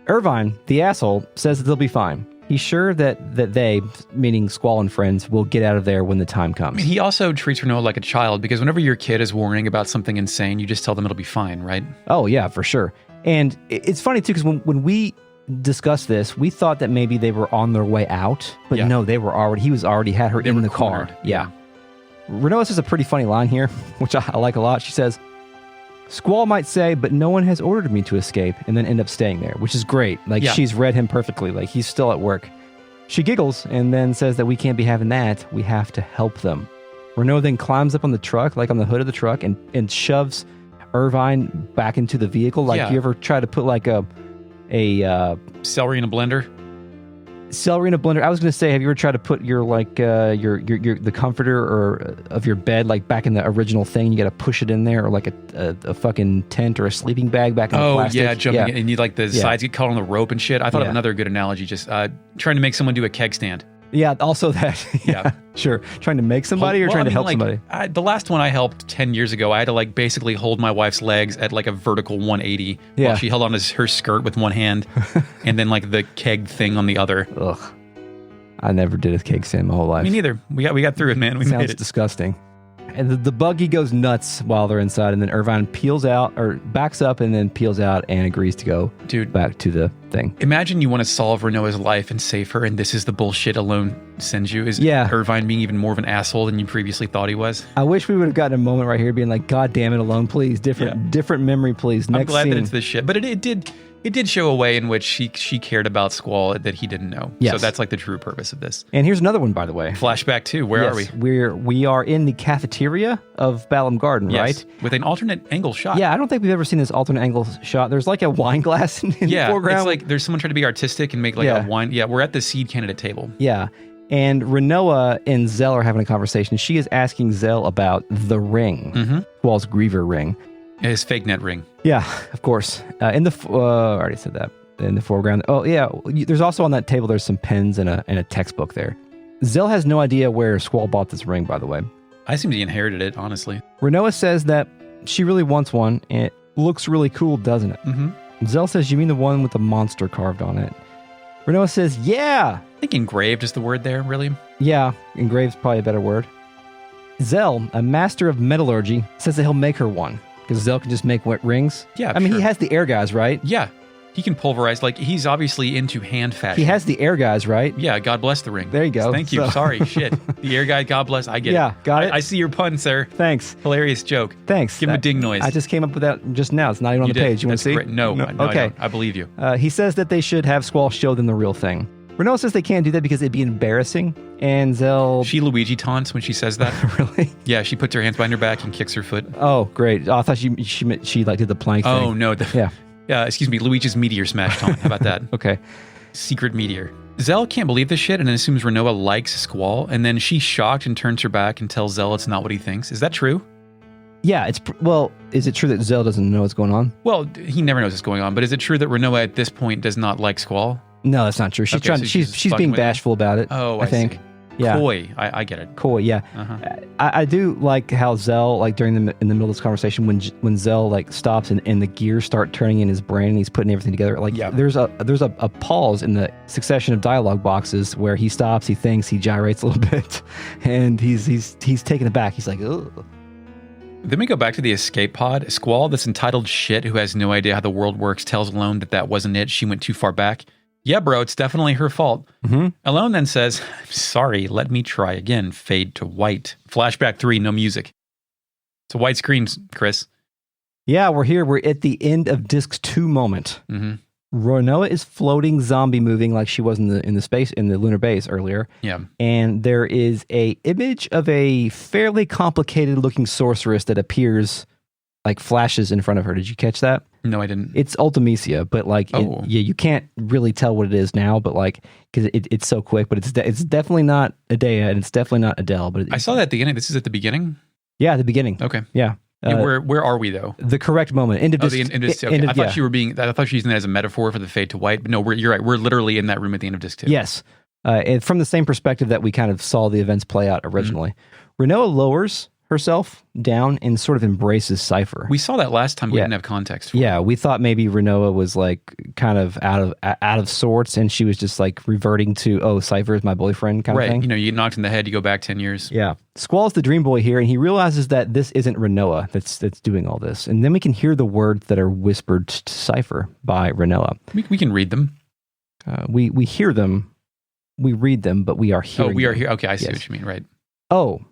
Irvine, the asshole, says that they'll be fine. He's sure that they, meaning Squall and friends, will get out of there when the time comes. He also treats Rinoa like a child, because whenever your kid is worrying about something insane, you just tell them it'll be fine, right? Oh, yeah, for sure. And it's funny, too, because when we discussed this, we thought that maybe they were on their way out, but no, he already had her in the car. Yeah. Rinoa says a pretty funny line here, which I like a lot. She says, Squall might say, but no one has ordered me to escape, and then end up staying there, which is great. She's read him perfectly. He's still at work. She giggles and then says that we can't be having that. We have to help them. Rinoa then climbs up on the truck, on the hood of the truck, and shoves Irvine back into the vehicle. You ever try to put a celery in a blender? Celery in a blender. I was going to say, have you ever tried to put your the comforter or of your bed back in the original thing? You got to push it in there, or a fucking tent or a sleeping bag back in the plastic. Oh yeah, jumping in, and you the sides get caught on the rope and shit. I thought of another good analogy, just trying to make someone do a keg stand. Yeah, also that. Yeah, sure. Trying to make somebody or trying to help somebody? The last one I helped 10 years ago, I had to basically hold my wife's legs at a vertical 180 while she held on to her skirt with one hand and then the keg thing on the other. Ugh. I never did a keg stand my whole life. Me neither. We got through it, man. We made it. Sounds disgusting. And the buggy goes nuts while they're inside, and then Irvine peels out, or backs up and then peels out and agrees to go back to the thing. Imagine you want to solve Rinoa's life and save her, and this is the bullshit Ellone sends you. Is Irvine being even more of an asshole than you previously thought he was? I wish we would have gotten a moment right here being like, God damn it, Ellone, please. Different memory, please. Next I'm glad scene. that it's this shit. But it did show a way in which she cared about Squall that he didn't know. Yes. So that's like the true purpose of this. And here's another one, by the way. Flashback 2. Where are we? We are in the cafeteria of Balam Garden, right? With an alternate angle shot. Yeah, I don't think we've ever seen this alternate angle shot. There's like a wine glass in the foreground. It's like there's someone trying to be artistic and make like a wine. Yeah, we're at the seed candidate table. Yeah. And Rinoa and Zell are having a conversation. She is asking Zell about the ring, Squall's Griever ring. His fake net ring. Yeah, of course. I already said that. In the foreground. Oh, yeah. There's also on that table, there's some pens and a textbook there. Zell has no idea where Squall bought this ring, by the way. I assumed he inherited it, honestly. Rinoa says that she really wants one, and it looks really cool, doesn't it? Mm-hmm. Zell says, you mean the one with the monster carved on it? Rinoa says, yeah. I think engraved is the word there, really. Yeah, engraved's probably a better word. Zell, a master of metallurgy, says that he'll make her one, because Zell can just make rings. Yeah, I mean, he has the air guys, right? Yeah. He can pulverize. Like, he's obviously into hand fashion. He has the air guys, right? Yeah, God bless the ring. There you go. Thank you. Sorry, shit. The air guy, God bless. I get it. Yeah, got it. I see your pun, sir. Thanks. Hilarious joke. Thanks. Give him a ding noise. I just came up with that just now. It's not even on the page. You want to see? Great. No, okay. I believe you. He says that they should have Squall show them the real thing. Renault says they can't do that because it'd be embarrassing. And Zell... She Luigi taunts when she says that. Really? Yeah, she puts her hands behind her back and kicks her foot. Oh, great. Oh, I thought she like did the plank thing. Oh, no. Yeah. Yeah, excuse me, Luigi's meteor smash taunt. How about that? Okay. Secret meteor. Zell can't believe this shit and assumes Rinoa likes Squall, and then she's shocked and turns her back and tells Zell it's not what he thinks. Is that true? Yeah, is it true that Zell doesn't know what's going on? Well, he never knows what's going on, but is it true that Rinoa at this point does not like Squall? No, that's not true. She's trying. She's being bashful about it. Oh, I think. See. Yeah. Coy. I get it. Coy, yeah. Uh-huh. I do like how Zell, like in the middle of this conversation, when Zell like stops and the gears start turning in his brain and he's putting everything together. Like there's a pause in the succession of dialogue boxes where he stops, he thinks, he gyrates a little bit, and he's taken aback. He's like, ugh. Then we go back to the escape pod. Squall, this entitled shit who has no idea how the world works, tells Ellone that wasn't it. She went too far back. Yeah, bro, it's definitely her fault. Mm-hmm. Ellone then says, I'm sorry, let me try again. Fade to white. Flashback 3, no music. It's a white screen, Chris. Yeah, we're here. We're at the end of Disc 2 moment. Mm-hmm. Rinoa is floating, zombie moving like she was in the lunar base earlier. Yeah. And there is a image of a fairly complicated looking sorceress that appears like flashes in front of her. Did you catch that? No, I didn't. It's Ultimecia, but like, you can't really tell what it is now, but like, because it's so quick, but it's definitely not Adele and it's definitely not Adele. But I saw that at the end. This is at the beginning? Yeah, at the beginning. Okay. Yeah. Where are we though? The correct moment. End of disc. I thought you were I thought she was using that as a metaphor for the fade to white, but no, you're right. We're literally in that room at the end of disc 2. Yes. And from the same perspective that we kind of saw the events play out originally. Mm-hmm. Rinoa lowers herself down and sort of embraces Cypher. We saw that last time. We didn't have context for it. We thought maybe Rinoa was like kind of out of sorts and she was just like reverting to, Cypher is my boyfriend kind of thing. You know, you get knocked in the head, you go back 10 years. Yeah. Squall's the dream boy here and he realizes that this isn't Rinoa that's doing all this. And then we can hear the words that are whispered to Cypher by Rinoa. We can read them. We hear them. We read them, but we are hearing we are them. here. Okay, I see what you mean. Right. Oh,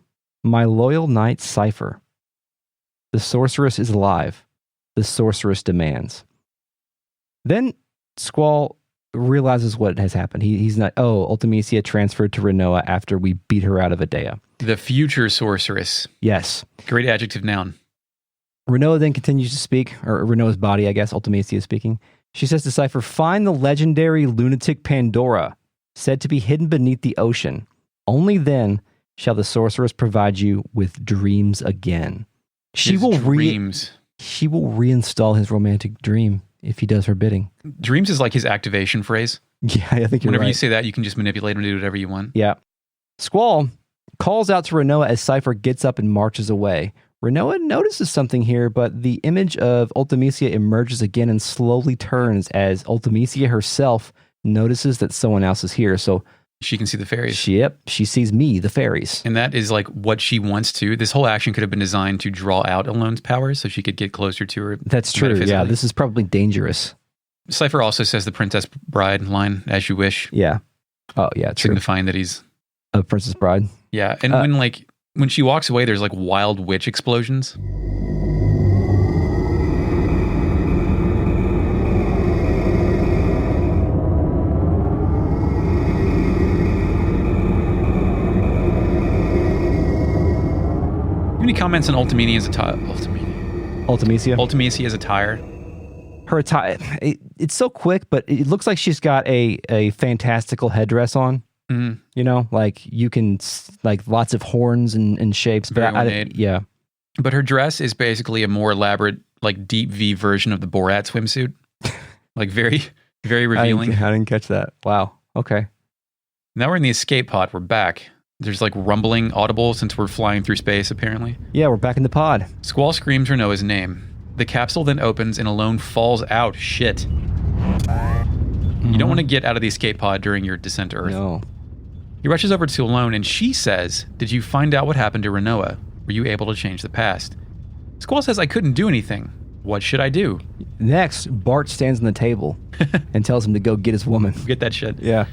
my loyal knight Cypher. The sorceress is alive. The sorceress demands. Then Squall realizes what has happened. He's not, Ultimecia transferred to Rinoa after we beat her out of Adele. The future sorceress. Yes. Great adjective noun. Rinoa then continues to speak, or Rinoa's body, I guess, Ultimecia is speaking. She says to Cypher, find the legendary lunatic Pandora, said to be hidden beneath the ocean. Only then shall the sorceress provide you with dreams again. She will reinstall his romantic dream if he does her bidding. Dreams is like his activation phrase. Yeah, I think you're Whenever right. you say that, you can just manipulate him to do whatever you want. Yeah. Squall calls out to Rinoa as Cypher gets up and marches away. Rinoa notices something here, but the image of Ultimecia emerges again and slowly turns as Ultimecia herself notices that someone else is here. So She can see the fairies. Yep, she sees me, the fairies. And that is like what she wants to. This whole action could have been designed to draw out Ellone's powers so she could get closer to her. That's true. Yeah, this is probably dangerous. Cypher also says the Princess Bride line, as you wish. Yeah. Oh, yeah, true. Signifying that he's a Princess Bride. Yeah. And when she walks away, there's like wild witch explosions. Any comments on Ultimecia as a tire? Ultimecia? Ultimecia as a tire. Her attire, it's so quick, but it looks like she's got a fantastical headdress on. Mm-hmm. You know, like you can, like lots of horns and shapes. Very ornate. Yeah. But her dress is basically a more elaborate, like deep V version of the Borat swimsuit. Like very, very revealing. I didn't catch that. Wow. Okay. Now we're in the escape pod. We're back. There's like rumbling audible since we're flying through space, apparently. Yeah, we're back in the pod. Squall screams Rinoa's name. The capsule then opens and Ellone falls out. Shit. Mm-hmm. You don't want to get out of the escape pod during your descent to Earth. No. He rushes over to Ellone and she says, "Did you find out what happened to Rinoa? Were you able to change the past?" Squall says, "I couldn't do anything. What should I do?" Next, Bart stands on the table and tells him to go get his woman. Get that shit. Yeah.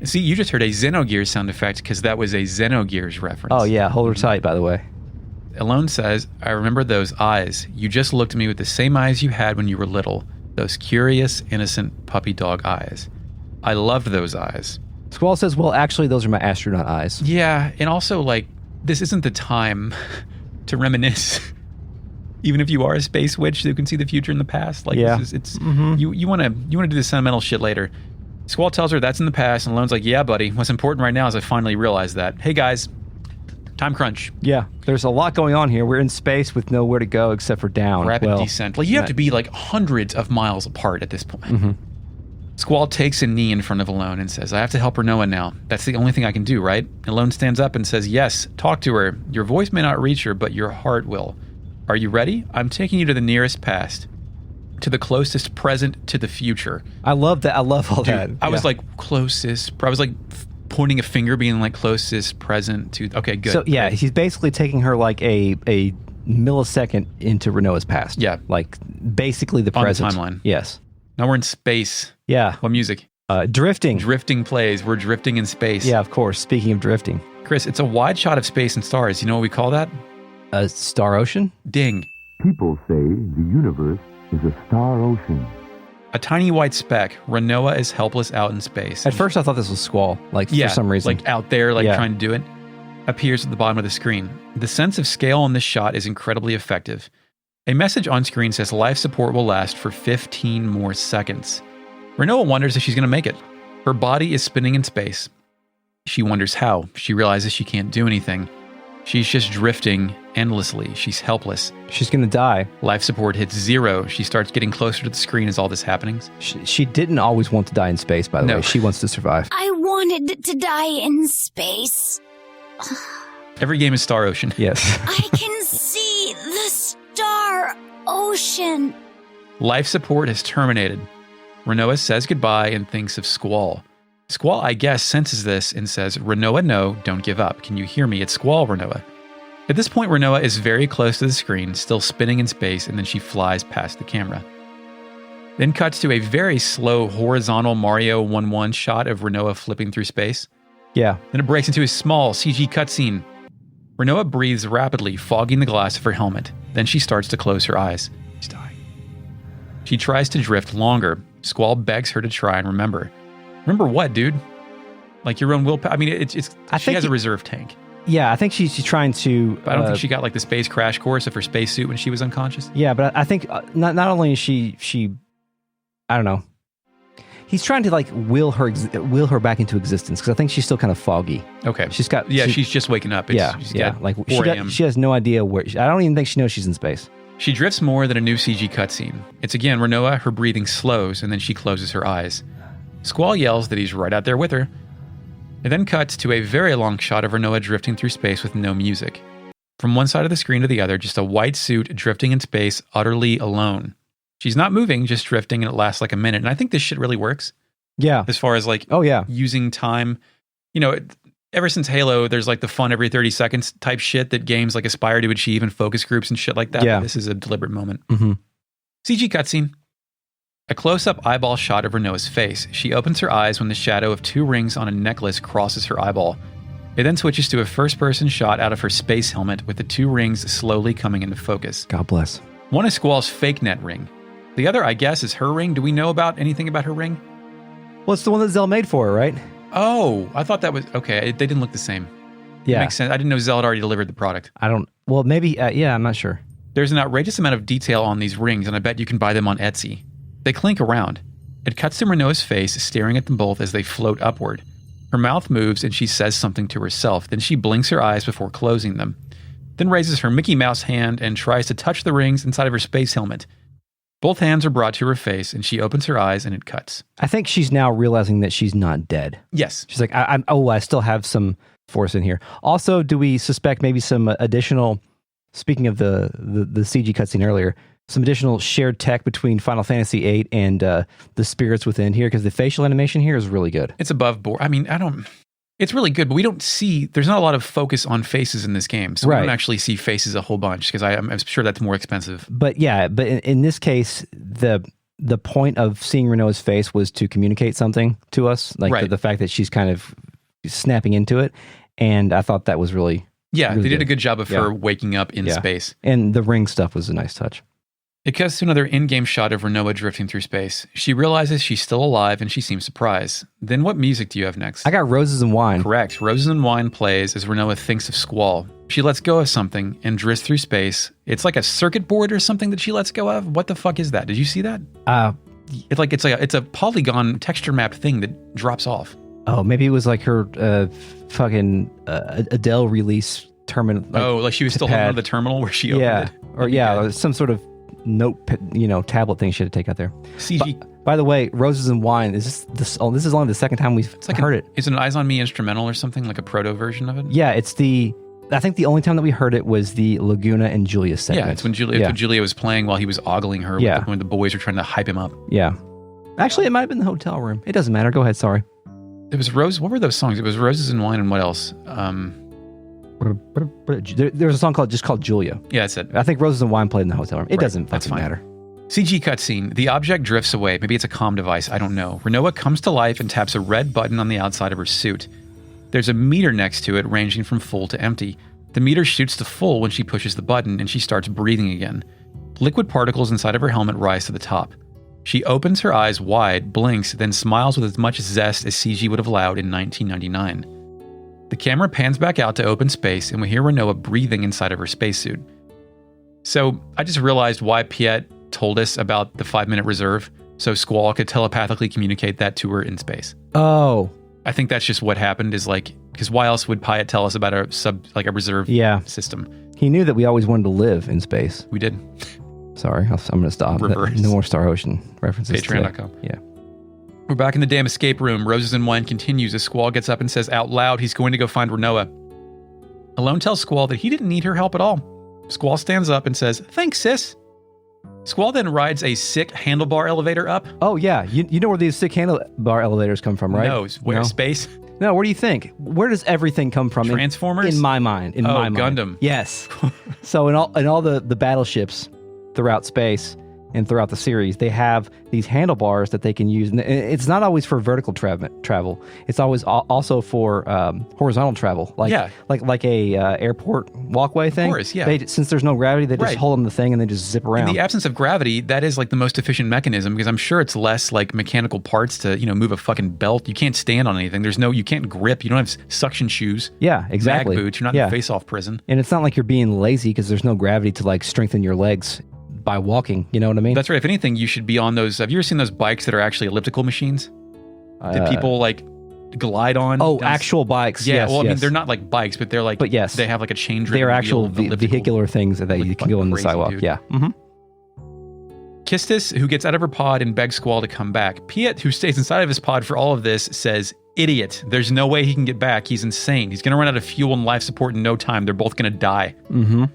See, you just heard a Xenogears sound effect because that was a Xenogears reference. Oh, yeah. Hold her tight, by the way. Ellone says, "I remember those eyes. You just looked at me with the same eyes you had when you were little. Those curious, innocent puppy dog eyes. I loved those eyes." Squall says, "Well, actually, those are my astronaut eyes." Yeah, and also, like, this isn't the time to reminisce. Even if you are a space witch who can see the future and the past. Like, yeah. You want to do this sentimental shit later. Squall tells her that's in the past, and Ellone's like, "Yeah, buddy. What's important right now is I finally realized that. Hey, guys, time crunch." Yeah, there's a lot going on here. We're in space with nowhere to go except for down. Rapid descent. Like, you have to be like hundreds of miles apart at this point. Mm-hmm. Squall takes a knee in front of Ellone and says, "I have to help Rinoa now. That's the only thing I can do, right?" Ellone stands up and says, "Yes, talk to her. Your voice may not reach her, but your heart will. Are you ready? I'm taking you to the nearest past. To the closest present to the future." I love that. I love all that. I was like, closest. I was like pointing a finger, being like closest present to. Okay, good. So yeah, he's basically taking her like a millisecond into Rinoa's past. Yeah, like basically the present. On the timeline. Yes. Now we're in space. Yeah. What music? Drifting. Drifting plays. We're drifting in space. Yeah, of course. Speaking of drifting, Chris, it's a wide shot of space and stars. You know what we call that? A star ocean. Ding. People say the universe is a star ocean. A tiny white speck. Rinoa is helpless out in space. At first, I thought this was Squall. Like for some reason, like out there, like trying to do it. Appears at the bottom of the screen. The sense of scale on this shot is incredibly effective. A message on screen says life support will last for 15 more seconds. Rinoa wonders if she's going to make it. Her body is spinning in space. She wonders how. She realizes she can't do anything. She's just drifting endlessly. She's helpless. She's going to die. Life support hits 0. She starts getting closer to the screen as all this happenings. She didn't always want to die in space, by the way. She wants to survive. I wanted to die in space. Every game is Star Ocean. Yes. I can see the star ocean. Life support has terminated. Rinoa says goodbye and thinks of Squall. Squall, I guess, senses this and says, "Rinoa, no, don't give up. Can you hear me? It's Squall, Rinoa." At this point, Rinoa is very close to the screen, still spinning in space, and then she flies past the camera. Then cuts to a very slow horizontal Mario 1-1 shot of Rinoa flipping through space. Yeah. Then it breaks into a small CG cutscene. Rinoa breathes rapidly, fogging the glass of her helmet. Then she starts to close her eyes. She's dying. She tries to drift longer. Squall begs her to try and remember. Remember what, dude? Like your own willpower? I mean, she has a reserve tank. Yeah, I think she's trying to... But I don't think she got like the space crash course of her spacesuit when she was unconscious. Yeah, but I think not only is she I don't know. He's trying to like will her back into existence because I think she's still kind of foggy. Okay. She's just waking up. Like 4 a.m. She has no idea where... I don't even think she knows she's in space. She drifts more than a new CG cutscene. It's again Rinoa, her breathing slows, and then she closes her eyes. Squall yells that he's right out there with her. It then cuts to a very long shot of Rinoa drifting through space with no music. From one side of the screen to the other, just a white suit drifting in space, utterly alone. She's not moving, just drifting, and it lasts like a minute. And I think this shit really works. Yeah. As far as like using time. ever since Halo, there's like the fun every 30 seconds type shit that games like aspire to achieve in focus groups and shit like that. Yeah. But this is a deliberate moment. Mm-hmm. CG cutscene. A close-up eyeball shot of Rinoa's face. She opens her eyes when the shadow of 2 rings on a necklace crosses her eyeball. It then switches to a first-person shot out of her space helmet with the 2 rings slowly coming into focus. God bless. One is Squall's fake net ring. The other, I guess, is her ring. Do we know about anything about her ring? Well, it's the one that Zell made for her, right? Oh, I thought that was... Okay, they didn't look the same. Yeah. It makes sense. I didn't know Zell had already delivered the product. Well, maybe, yeah, I'm not sure. There's an outrageous amount of detail on these rings, and I bet you can buy them on Etsy. They clink around. It cuts to Rinoa's face, staring at them both as they float upward. Her mouth moves, and she says something to herself. Then she blinks her eyes before closing them. Then raises her Mickey Mouse hand and tries to touch the rings inside of her space helmet. Both hands are brought to her face, and she opens her eyes, and it cuts. I think she's now realizing that she's not dead. Yes. She's like, I still have some force in here. Also, do we suspect maybe some additional, speaking of the CG cutscene earlier, some additional shared tech between Final Fantasy VIII and the spirits within here? Because the facial animation here is really good. It's above board. I mean, it's really good, but we don't see, there's not a lot of focus on faces in this game. So we don't actually see faces a whole bunch because I'm sure that's more expensive. But yeah, but in this case, the point of seeing Rinoa's face was to communicate something to us, like the fact that she's kind of snapping into it. And I thought that was really, really they did a good job of her waking up in space. And the ring stuff was a nice touch. It cuts to another in-game shot of Rinoa drifting through space. She realizes she's still alive and she seems surprised. Then what music do you have next? I got Roses and Wine. Correct. Roses and Wine plays as Rinoa thinks of Squall. She lets go of something and drifts through space. It's like a circuit board or something that she lets go of. What the fuck is that? Did you see that? It's a polygon texture map thing that drops off. Oh, maybe it was like her fucking Adele release terminal. Like she was still holding the terminal where she opened it. Or some sort of tablet thing she had to take out there. CG. By the way, Roses and Wine, this is only the second time we've heard it. Is it an Eyes on Me instrumental or something, like a proto version of it? Yeah, I think the only time that we heard it was the Laguna and Julia segment. Yeah, it's when Julia was playing while he was ogling her when the boys were trying to hype him up. Yeah. Actually, it might have been the hotel room. It doesn't matter. Go ahead, sorry. It was Rose. What were those songs? It was Roses and Wine and what else? There's a song called Julia. Yeah, that's it. I think Roses and Wine played in the hotel room. It doesn't fucking matter. CG cutscene. The object drifts away. Maybe it's a comm device. I don't know. Rinoa comes to life and taps a red button on the outside of her suit. There's a meter next to it ranging from full to empty. The meter shoots to full when she pushes the button and she starts breathing again. Liquid particles inside of her helmet rise to the top. She opens her eyes wide, blinks, then smiles with as much zest as CG would have allowed in 1999. The camera pans back out to open space, and we hear Rinoa breathing inside of her spacesuit. So I just realized why Piet told us about the 5-minute reserve, so Squall could telepathically communicate that to her in space. Oh. I think that's just what happened, is like, because why else would Piet tell us about a reserve system? He knew that we always wanted to live in space. We did. Sorry, I'm going to stop. Reverse. No more Star Ocean references. Patreon.com. Yeah. We're back in the damn escape room. Roses and Wine continues as Squall gets up and says out loud he's going to go find Rinoa. Ellone tells Squall that he didn't need her help at all. Squall stands up and says, "Thanks, sis." Squall then rides a sick handlebar elevator up. Oh, yeah. You know where these sick handlebar elevators come from, right? No, where? Space? No, where do you think? Where does everything come from? Transformers? In my mind. Gundam. Yes. So in all the battleships throughout space and throughout the series, they have these handlebars that they can use. And it's not always for vertical travel. It's always also for horizontal travel, like a airport walkway thing. Of course, yeah. Since there's no gravity, they just hold on the thing and they just zip around. In the absence of gravity, that is like the most efficient mechanism, because I'm sure it's less like mechanical parts to move a fucking belt. You can't stand on anything. You can't grip. You don't have suction shoes. Yeah, exactly. Mag boots. You're not in a face-off prison. And it's not like you're being lazy because there's no gravity to like strengthen your legs by walking, you know what I mean? That's right. If anything, you should be on those. Have you ever seen those bikes that are actually elliptical machines that people like glide on? Oh, actual bikes. Yeah. Yes, well, I mean, they're not like bikes, but they're like. But yes, they have like a chain driven. They're actual vehicular things that you can go on the sidewalk. Dude. Yeah. Mm-hmm. Kistis, who gets out of her pod and begs Squall to come back. Piet, who stays inside of his pod for all of this, says, "Idiot! There's no way he can get back. He's insane. He's going to run out of fuel and life support in no time. They're both going to die." Mm-hmm. Do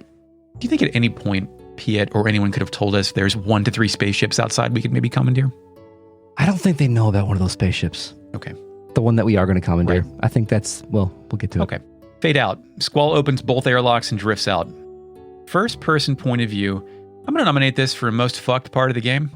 you think at any point Piet or anyone could have told us there's 1 to 3 spaceships outside we could maybe commandeer? I don't think they know about one of those spaceships. Okay. The one that we are going to commandeer. Right. I think that's, we'll get to it. Okay. Fade out. Squall opens both airlocks and drifts out. First person point of view. I'm going to nominate this for most fucked part of the game.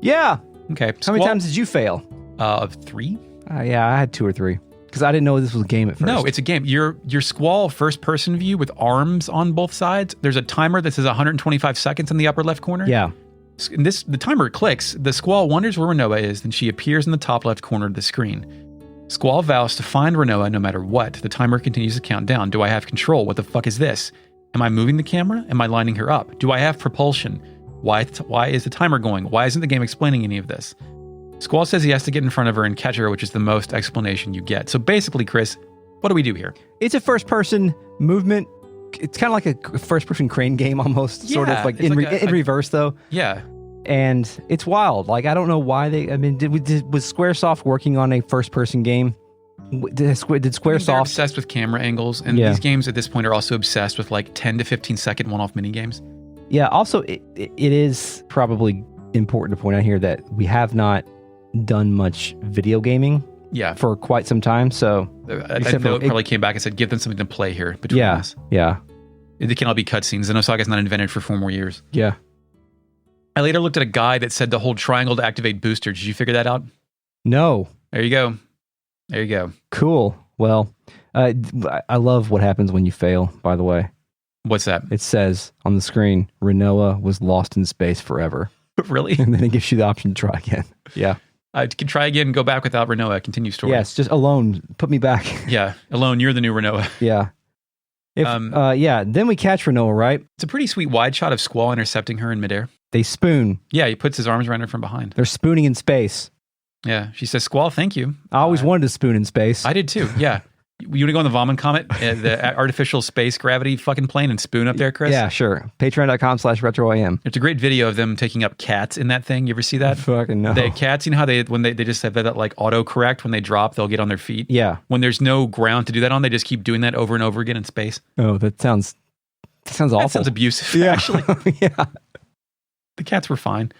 Yeah. Okay. How many times did you fail? Of 3. Yeah, I had 2 or 3. Because I didn't know this was a game at first. No, it's a game. Your Squall first person view with arms on both sides. There's a timer that says 125 seconds in the upper left corner. Yeah. The timer clicks. The Squall wonders where Rinoa is, then she appears in the top left corner of the screen. Squall vows to find Rinoa no matter what. The timer continues to count down. Do I have control? What the fuck is this? Am I moving the camera? Am I lining her up? Do I have propulsion? Why is the timer going? Why isn't the game explaining any of this? Squall says he has to get in front of her and catch her, which is the most explanation you get. So basically, Chris, what do we do here? It's a first-person movement. It's kind of like a first-person crane game almost, sort of like in reverse, though. Yeah. And it's wild. Like, I don't know why they... I mean, was Squaresoft working on a first-person game? Did Squaresoft... They're obsessed with camera angles, and these games at this point are also obsessed with like 10 to 15-second one-off mini-games. Yeah, also, it is probably important to point out here that we have not done much video gaming for quite some time, so... I probably came back and said, give them something to play here between us. Yeah. They can all be cutscenes. The Osaga's not invented for 4 more years. Yeah. I later looked at a guide that said to hold triangle to activate booster. Did you figure that out? No. There you go. There you go. Cool. Well, I love what happens when you fail, by the way. What's that? It says on the screen, Rinoa was lost in space forever. Really? And then it gives you the option to try again. Yeah. I can try again and go back without Rinoa. Continue story. Yes, just Ellone. Put me back. Yeah. Ellone, you're the new Rinoa. Yeah. Then we catch Rinoa, right? It's a pretty sweet wide shot of Squall intercepting her in midair. They spoon. Yeah, he puts his arms around her from behind. They're spooning in space. Yeah. She says, Squall, thank you. I always wanted to spoon in space. I did too. Yeah. You want to go on the Vaughn Comet, the artificial space gravity fucking plane, and spoon up there, Chris? Yeah, sure. Patreon.com/RetroIM. There's a great video of them taking up cats in that thing. You ever see that? Fucking no. The cats, you know how when they just have that like autocorrect when they drop, they'll get on their feet? Yeah. When there's no ground to do that on, they just keep doing that over and over again in space. Oh, that sounds awful. That sounds abusive, actually. Yeah. The cats were fine,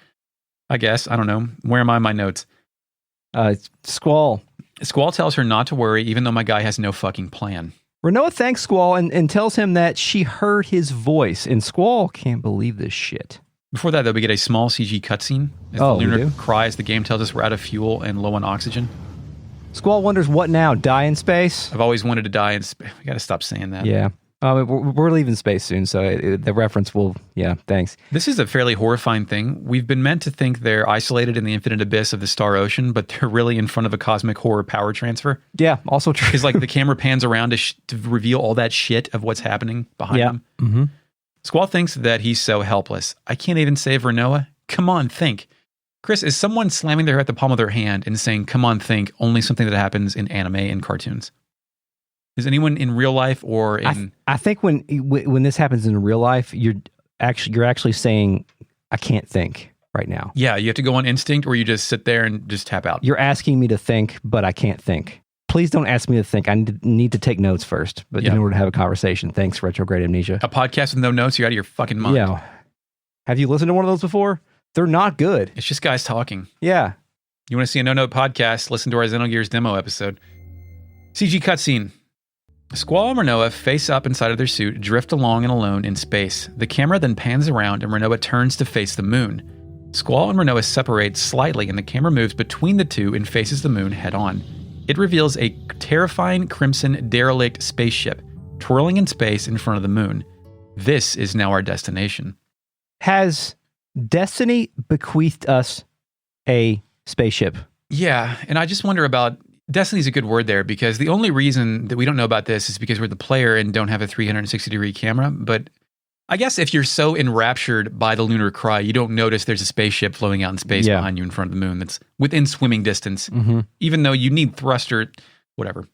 I guess. I don't know. Where am I in my notes? Squall. Squall tells her not to worry, even though my guy has no fucking plan. Rinoa thanks Squall and tells him that she heard his voice, and Squall can't believe this shit. Before that, though, we get a small CG cutscene as the Lunar cries. The game tells us we're out of fuel and low on oxygen. Squall wonders, what now? Die in space? I've always wanted to die in space. We got to stop saying that. Yeah. We're leaving space soon, so the reference will... Yeah, thanks. This is a fairly horrifying thing. We've been meant to think they're isolated in the infinite abyss of the star ocean, but they're really in front of a cosmic horror power transfer. Yeah, also true. Because like the camera pans around to reveal all that shit of what's happening behind them. Mm-hmm. Squall thinks that he's so helpless. I can't even save Rinoa. Come on, think. Chris, is someone slamming their head at the palm of their hand and saying, come on, think, only something that happens in anime and cartoons? Is anyone in real life or in... I think when this happens in real life, you're actually saying, I can't think right now. Yeah, you have to go on instinct, or you just sit there and just tap out. You're asking me to think, but I can't think. Please don't ask me to think. I need to take notes first, but in order to have a conversation. Thanks, Retrograde Amnesia. A podcast with no notes, you're out of your fucking mind. Yeah. Have you listened to one of those before? They're not good. It's just guys talking. Yeah. You want to see a no-note podcast? Listen to our Xenogears demo episode. CG cutscene. Squall and Rinoa face up inside of their suit, drift along and alone in space. The camera then pans around and Rinoa turns to face the moon. Squall and Rinoa separate slightly and the camera moves between the two and faces the moon head on. It reveals a terrifying crimson derelict spaceship twirling in space in front of the moon. This is now our destination. Has Destiny bequeathed us a spaceship? Yeah, and I just wonder about... Destiny's a good word there, because the only reason that we don't know about this is because we're the player and don't have a 360-degree camera. But I guess if you're so enraptured by the lunar cry, you don't notice there's a spaceship floating out in space behind you in front of the moon that's within swimming distance, even though you need thruster, whatever.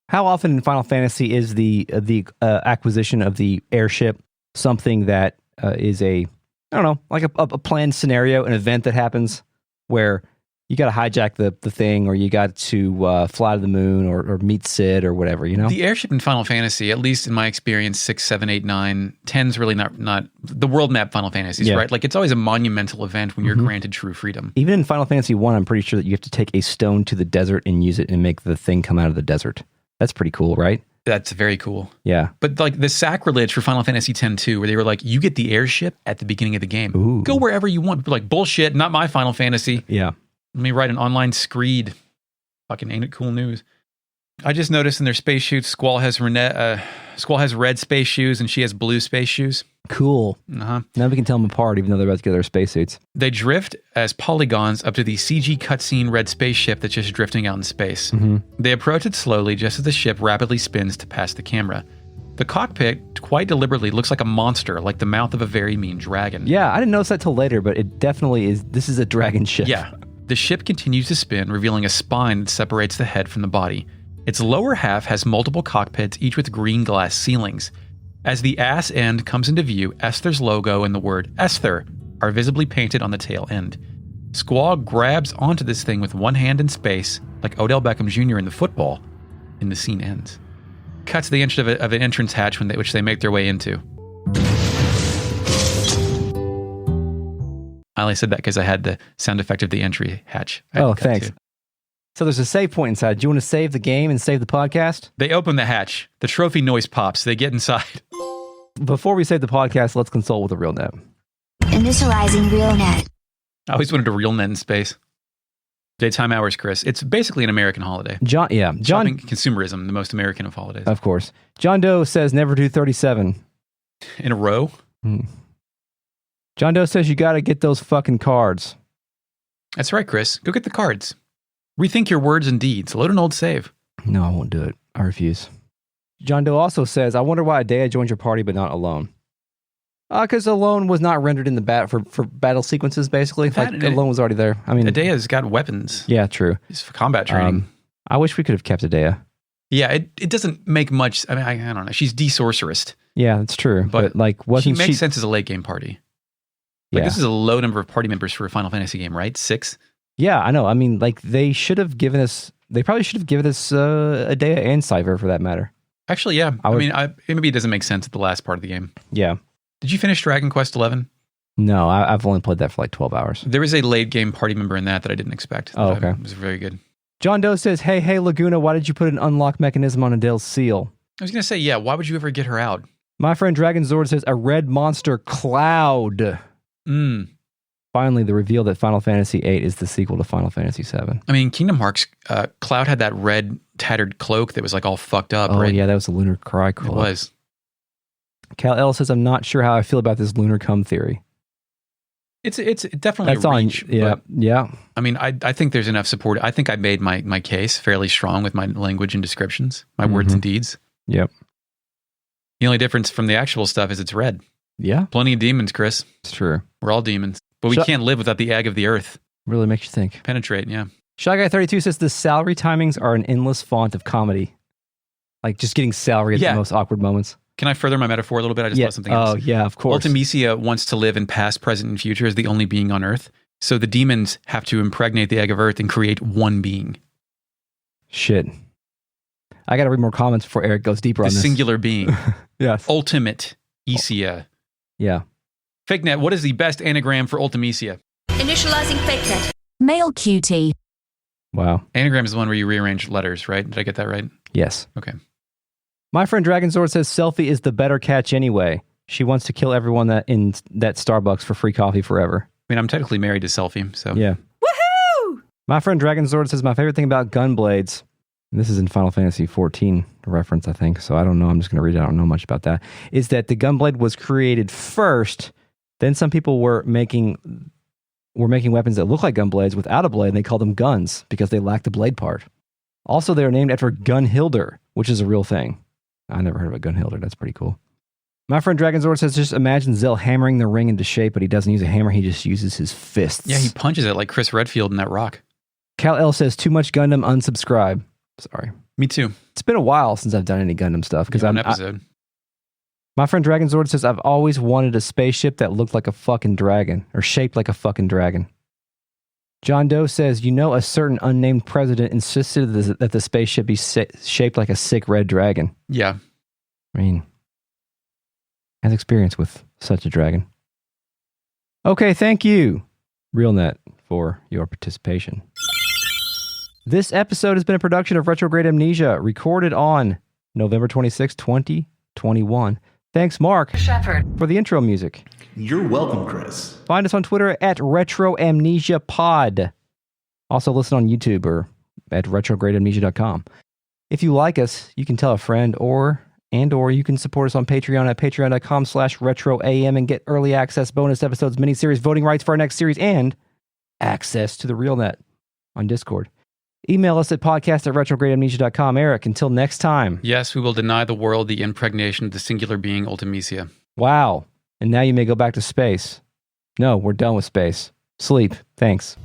How often in Final Fantasy is the acquisition of the airship something that is like a planned scenario, an event that happens where You got to hijack the thing, or you got to fly to the moon, or meet Sid, or whatever. You know, The airship in Final Fantasy, at least in my experience, 6, 7, 8, 9, 10's really not the world map Final Fantasies, Yeah. right? Like it's always a monumental event when you're granted true freedom. even in Final Fantasy 1, I'm pretty sure that you have to take a stone to the desert and use it and make the thing come out of the desert. That's pretty cool, right? That's very cool. Yeah. But like the sacrilege for Final Fantasy X-2, where they were like, you get the airship at the beginning of the game. Ooh. Go wherever you want. People are like, bullshit, not my Final Fantasy. Yeah. Let me write an online screed. Fucking ain't it cool news. I just noticed in their space shoots, Squall has red space shoes and she has blue space shoes. Cool. Uh-huh. Now we can tell them apart, even though they're about to get their spacesuits. They drift as polygons up to the CG cutscene red spaceship that's just drifting out in space. They approach it slowly just as the ship rapidly spins to pass the camera. The cockpit, quite deliberately, looks like a monster, like the mouth of a very mean dragon. Yeah, I didn't notice that till later, but it definitely is. This is a dragon ship. Yeah. The ship continues to spin, revealing a spine that separates the head from the body. Its lower half has multiple cockpits, each with green glass ceilings. As the ass end comes into view, Esther's logo and the word Esther are visibly painted on the tail end. Squall grabs onto this thing with one hand in space, like Odell Beckham Jr. in the football, and the scene ends. Cuts to the entrance of an entrance hatch which they make their way into. I only said that because I had the sound effect of the entry hatch. I had Oh, to cut thanks. to. So there's a save point inside. Do you want to save the game and save the podcast? They open the hatch. The trophy noise pops. They get inside. Before we save the podcast, let's consult with a real net. Initializing RealNet. I always wanted a real net in space. Daytime hours, Chris. It's basically an American holiday. John, Shopping consumerism, the most American of holidays. of course. John Doe says never do 37. In a row? John Doe says you got to get those fucking cards. That's right, Chris. Go get the cards. Rethink your words and deeds. Load an old save. No, I won't do it. I refuse. John Doe also says, I wonder why Adele joined your party but not Ellone. Because Ellone was not rendered in the for battle sequences, basically. Like, Ellone was already there. I mean, Adea's got weapons. Yeah, true. It's for combat training. I wish we could have kept Adele. Yeah, it doesn't make much. I mean, I don't know. She's de-sorcerist. Yeah, that's true. But like, wasn't she makes sense as a late game party. Like, this is a low number of party members for a Final Fantasy game, right? 6? Yeah, I know. I mean, like, they should have given us, they probably should have given us Adele and Cypher for that matter. Actually, yeah. Maybe it doesn't make sense at the last part of the game. Yeah. Did you finish Dragon Quest XI? No, I've only played that for like 12 hours. There was a late game party member in that I didn't expect. Oh, okay. It was very good. John Doe says, hey, Laguna, why did you put an unlock mechanism on Adele's seal? I was going to say, yeah, why would you ever get her out? My friend Dragon Zord says, a red monster cloud. Finally, the reveal that Final Fantasy VIII is the sequel to Final Fantasy VII. I mean, Kingdom Hearts, Cloud had that red tattered cloak that was like all fucked up, Oh, right? yeah, that was a Lunar Cry cloak. It was. Cal L says, I'm not sure how I feel about this lunar cum theory. It's definitely That's a reach. yeah, yeah. I mean, I think there's enough support. I think I made my case fairly strong with my language and descriptions, my words and deeds. Yep. The only difference from the actual stuff is it's red. Yeah. Plenty of demons, Chris. It's true. We're all demons. But we can't live without the egg of the earth. Really makes you think. Penetrate, yeah. Shy Guy 32 says the salary timings are an endless font of comedy. Like just getting salary at the most awkward moments. Can I further my metaphor a little bit? I just thought something else. Oh, yeah, of course. Ultimecia wants to live in past, present, and future as the only being on Earth. So the demons have to impregnate the egg of Earth and create one being. Shit. I got to read more comments before Eric goes deeper on this. The singular being. Yes. Ultimecia. Yeah. FakeNet, what is the best anagram for Ultimecia? Initializing FakeNet. Male cutie. Wow. Anagram is the one where you rearrange letters, right? Did I get that right? Yes. Okay. My friend Dragon Zord says Selfie is the better catch anyway. She wants to kill everyone that in that Starbucks for free coffee forever. I mean, I'm technically married to Selfie, so. Yeah. Woohoo! My friend Dragon Zord says my favorite thing about Gunblades, and this is in Final Fantasy XIV reference, I think, so I don't know. I'm just going to read it. I don't know much about that. Is that the Gunblade was created first, then some people were making weapons that look like gunblades without a blade, and they called them guns because they lacked the blade part. Also, they are named after Gunhilder, which is a real thing. I never heard of a Gunhilder. That's pretty cool. My friend Dragon Zord says, just imagine Zell hammering the ring into shape, but he doesn't use a hammer. He just uses his fists. Yeah, he punches it like Chris Redfield in that rock. Cal L says, too much Gundam, unsubscribe. Sorry. Me too. It's been a while since I've done any Gundam stuff. Because an episode. My friend Dragon Zord says, I've always wanted a spaceship that looked like a fucking dragon or shaped like a fucking dragon. John Doe says, a certain unnamed president insisted that the spaceship be shaped like a sick red dragon. Yeah. I mean, has experience with such a dragon. Okay, thank you, RealNet, for your participation. This episode has been a production of Retrograde Amnesia, recorded on November 26, 2021. Thanks, Mark, for the intro music. You're welcome, Chris. Find us on Twitter at RetroAmnesiaPod. Also listen on YouTube or at retrogradeamnesia.com. If you like us, you can tell a friend or you can support us on Patreon at patreon.com/retroam and get early access, bonus episodes, miniseries, voting rights for our next series, and access to the RealNet on Discord. Email us at podcast@retrogradeamnesia.com. Eric, until next time. Yes, we will deny the world the impregnation of the singular being Ultimecia. Wow. And now you may go back to space. No, we're done with space. Sleep. Thanks.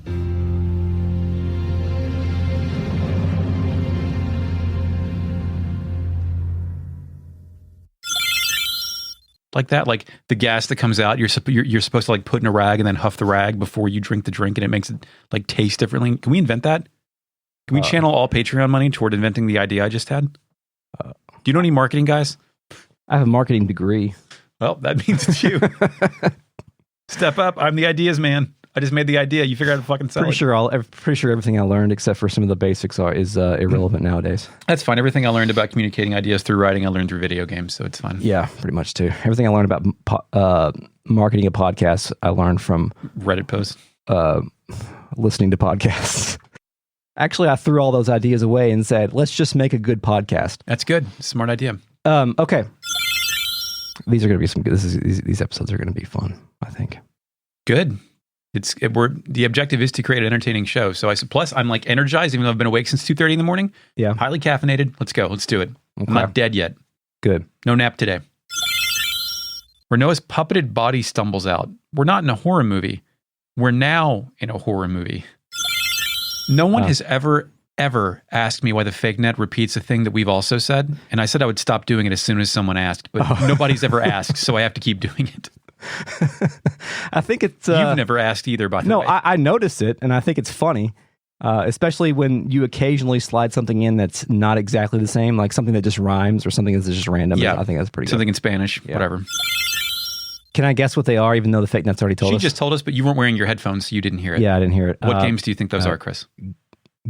Like that, like the gas that comes out, you're supposed to like put in a rag and then huff the rag before you drink the drink, and it makes it like taste differently. Can we invent that? Can we channel all Patreon money toward inventing the idea I just had? Do you know any marketing guys? I have a marketing degree. Well, that means it's you. Step up. I'm the ideas man. I just made the idea. You figure out how to fucking sell it. Pretty sure everything I learned, except for some of the basics, is irrelevant nowadays. That's fine. Everything I learned about communicating ideas through writing, I learned through video games, so it's fine. Yeah, pretty much too. Everything I learned about marketing a podcast, I learned from Reddit posts. Listening to podcasts. Actually, I threw all those ideas away and said, let's just make a good podcast. That's good. Smart idea. Okay. These are going to be some good. These episodes are going to be fun, I think. Good. The objective is to create an entertaining show. So plus I'm like energized, even though I've been awake since 2:30 in the morning. Yeah. Highly caffeinated. Let's go. Let's do it. Okay. I'm not dead yet. Good. No nap today. Rinoa's puppeted body stumbles out. We're not in a horror movie. We're now in a horror movie. No one has ever asked me why the fake net repeats a thing that we've also said. And I said I would stop doing it as soon as someone asked, but nobody's ever asked, so I have to keep doing it. I think it's... You've never asked either, by the way. No, I noticed it, and I think it's funny, especially when you occasionally slide something in that's not exactly the same, like something that just rhymes or something that's just random. Yeah. I think that's pretty Something good. in Spanish, whatever. Can I guess what they are, even though the fake net's already told us? She just told us, but you weren't wearing your headphones, so you didn't hear it. Yeah, I didn't hear it. What games do you think those are, Chris?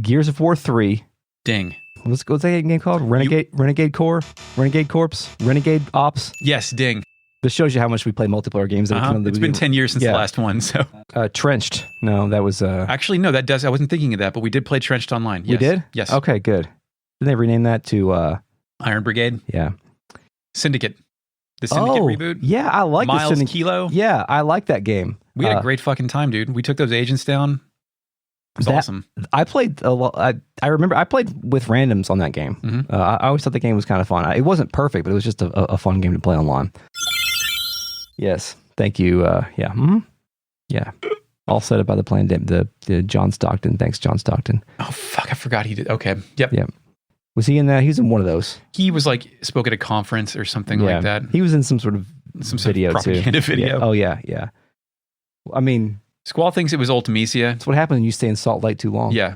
Gears of War 3. Ding. What's that game called? Renegade Corps? Renegade Corps? Renegade Ops? Yes, ding. This shows you how much we play multiplayer games. It's been 10 years since the last one. So Trenched. No, that was... Actually, no, that does. I wasn't thinking of that, but we did play Trenched online. Yes. We did? Yes. Okay, good. Didn't they rename that to... Iron Brigade? Yeah. Syndicate. The Syndicate reboot? Yeah, I like Miles the Syndicate. Kilo? Yeah, I like that game. We had a great fucking time, dude. We took those agents down. It was awesome. I played a lot. I remember I played with randoms on that game. Mm-hmm. I always thought the game was kind of fun. It wasn't perfect, but it was just a fun game to play online. Yes. Thank you. Yeah. Mm-hmm. Yeah. All set up by the plan. The John Stockton. Thanks, John Stockton. Oh, fuck. I forgot he did. Okay. Yep. Yeah. Was he in that? He was in one of those. He was spoke at a conference or something like that. He was in some sort of video propaganda too. video. Yeah. Oh, yeah. Yeah. I mean... Squall thinks it was Ultimecia. That's what happens when you stay in Salt Lake too long. Yeah.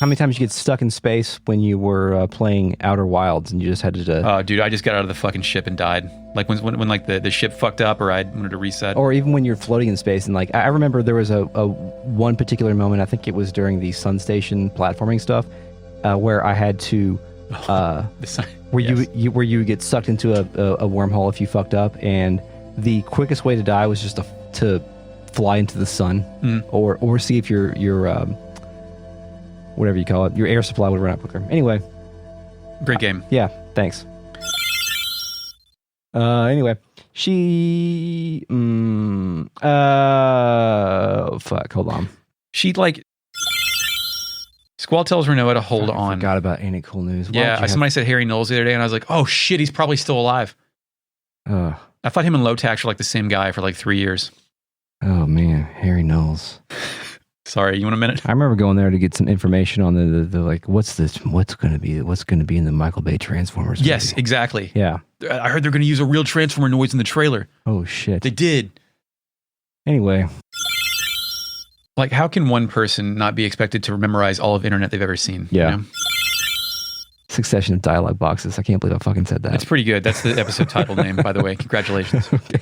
How many times you get stuck in space when you were playing Outer Wilds and you just had to... Oh, dude, I just got out of the fucking ship and died. Like when like the ship fucked up or I wanted to reset. Or even when you're floating in space. And like, I remember there was a one particular moment, I think it was during the Sun Station platforming stuff, where I had to... where you would get sucked into a wormhole if you fucked up, and the quickest way to die was just to fly into the sun, or see if your whatever you call it, your air supply would run out quicker. Anyway, great game. Yeah, thanks. Anyway, she fuck, hold on. She Squall tells Rinoa to hold on. I forgot about Ain't It Cool News. Somebody said Harry Knowles the other day, and I was like, oh shit, he's probably still alive. I thought him and Lotax were like the same guy for like 3 years. Oh man, Harry Knowles. Sorry, you want a minute? I remember going there to get some information on the like, what's going to be in the Michael Bay Transformers movie. Yes, exactly. Yeah. I heard they're going to use a real Transformer noise in the trailer. Oh shit. They did. Anyway. Like, how can one person not be expected to memorize all of internet they've ever seen? Yeah. You know? Succession of dialogue boxes. I can't believe I fucking said that. It's pretty good. That's the episode title name, by the way. Congratulations. Okay.